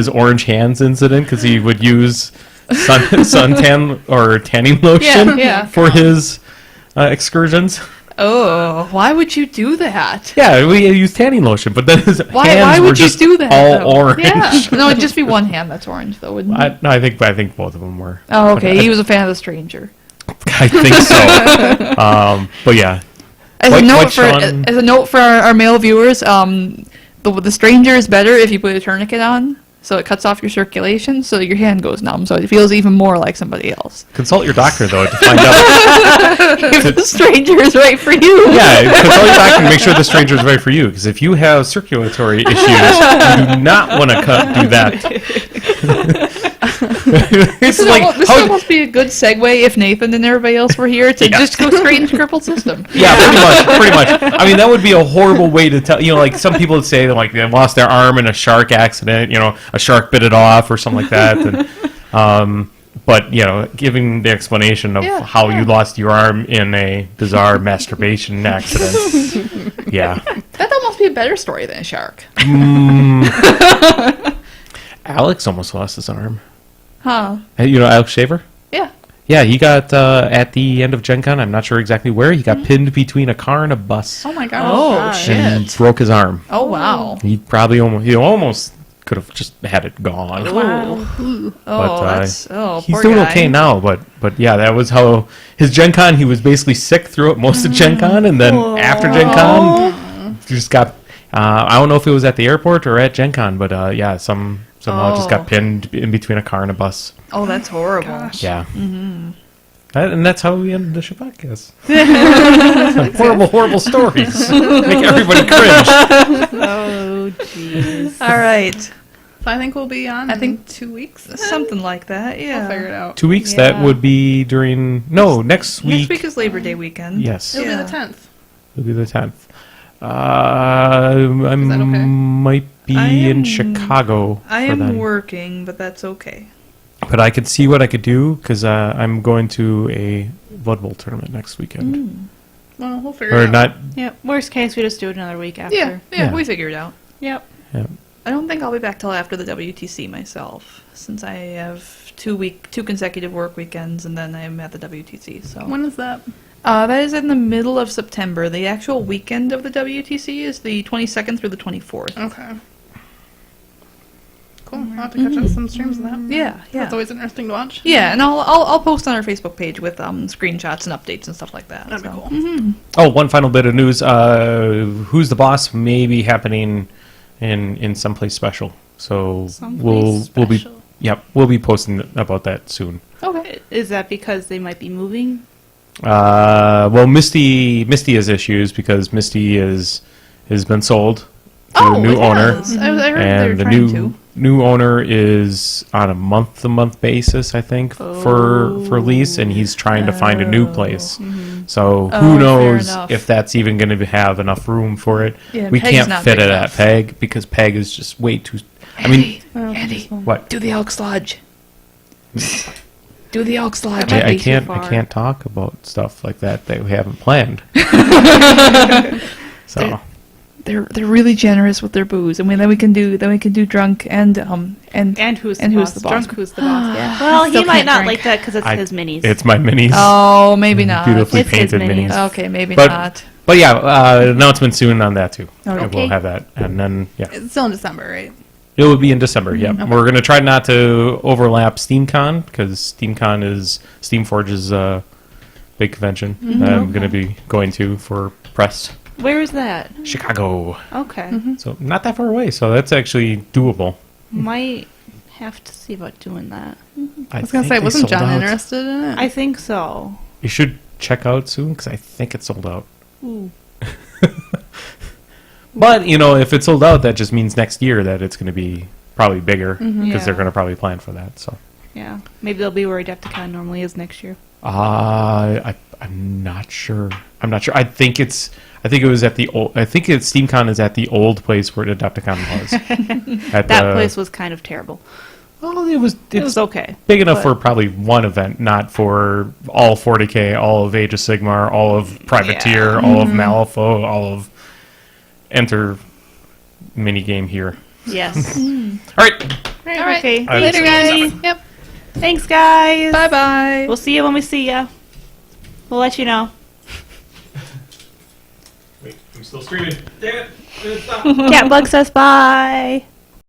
orange hands incident? Because he would use suntan or tanning lotion Yeah. for his excursions. Oh, why would you do that? Yeah, we use tanning lotion, but then his hands Why were would you just do that? all though? orange. Yeah. No, it'd just be one hand that's orange, though, wouldn't it? I think both of them were. Oh, okay. But He was a fan of The Stranger. I think so. But yeah, As White a note for our male viewers, the Stranger is better if you put a tourniquet on, so it cuts off your circulation, so your hand goes numb, so it feels even more like somebody else. consult your doctor though to find out. If the Stranger is right for you. Yeah, consult your doctor and make sure the Stranger is right for you. Because if you have circulatory issues, you do not want to do that. This would almost be a good segue if Nathan and everybody else were here to just go straight into crippled system. Yeah, pretty much. I mean, that would be a horrible way to tell. You know, like some people would say that, like they lost their arm in a shark accident. You know, a shark bit it off or something like that. And, but you know, giving the explanation of how you lost your arm in a bizarre masturbation accident. Yeah, That'd almost be a better story than a shark. Alex almost lost his arm. Huh. Hey, you know Alex Shaver? Yeah. Yeah, he got at the end of Gen Con, I'm not sure exactly where, he got pinned between a car and a bus Oh my God. Oh, and shit. broke his arm. Oh, wow. He probably almost could have just had it gone. Wow. Oh, But, he's He's doing okay now, but yeah, that was how his Gen Con, he was basically sick throughout most of Gen Con, and then after Gen Con, he just got, I don't know if it was at the airport or at Gen Con, but yeah, somehow just got pinned in between a car and a bus. Oh, that's horrible. Yeah. Mm-hmm. And that's how we ended the show podcast. Horrible stories. Make everybody cringe. Oh, jeez. All right. So I think we'll be on. I think 2 weeks. Something like that, yeah. I'll figure it out. 2 weeks, Yeah. that would be next week. Next week is Labor Day weekend. Yes. It'll Yeah. be the 10th. It'll be the 10th. I that okay? might be in Chicago I for am then. working, but that's okay. But I could see what I could do because I'm going to a Blood Bowl tournament next weekend. Well, we'll figure Or it out. not. Yep. Worst case, we just do it another week after. Yeah, Yeah. we figure it out. Yep. Yeah. I don't think I'll be back till after the WTC myself, since I have two consecutive work weekends, and then I'm at the WTC. So When is that? that is in the middle of September. The actual weekend of the WTC is the 22nd through the 24th. Okay. Cool. I'll have to catch up some streams of that. Yeah, yeah. That's always interesting to watch. Yeah, and I'll post on our Facebook page with screenshots and updates and stuff like that. That'd be so. cool. Oh, one final bit of news. Who's the Boss may be happening in someplace special. So we'll be we'll be posting about that soon. Okay. Is that because they might be moving? Well, Misty has issues because Misty has been sold to a new owner. I heard they were And the trying new owner is on a month-to-month basis, I think, for lease, and he's trying to find a new place. So who fair knows enough. if that's even going to have enough room for it? Yeah, We Peg's can't not fit big it enough. at Peg because Peg is just way too. Andy, Andy, What? do the Elks Lodge. Do the Elks Lodge. might I be too can't. far. I can't talk about stuff like that we haven't planned. So. They're really generous with their booze, and then we can do drunk and who's And the who's boss? the boss? Drunk who's the boss? Yeah. Well, he Still might can't not drink. like that because it's his minis. It's my minis. Oh, maybe not. Beautifully It's his painted minis. minis. Okay, maybe But- not. But yeah, announcement soon on that too. Okay. We'll have that, and then It's still in December, right? it will be in December. Yeah, we're gonna try not to overlap SteamCon because SteamCon is Steamforge's big convention that I'm gonna be going to for press. Where is that? Chicago, Okay. so not that far away. So that's actually doable. Might have to see about doing that. I was gonna say, wasn't John interested in it? I think so. You should check out soon because I think it's sold out. Ooh. But if it's sold out, that just means next year that it's going to be probably bigger because Yeah. they're going to probably plan for that. So. Yeah. Maybe they'll be where Adepticon normally is next year. I'm not sure. I think it was at the old. I think SteamCon is at the old place where Adepticon was. That place was kind of terrible. Well, it was okay. big enough but- for probably one event, not for all 40K, all of Age of Sigmar, all of Privateer, all of Malifaux, all of Enter minigame here. Yes. All right. All right. Okay. I Later, think guys. Yep. Thanks, guys. Bye bye. We'll see you when we see ya. We'll let you know. Wait, I'm still streaming. Damn it. Catbug says bye.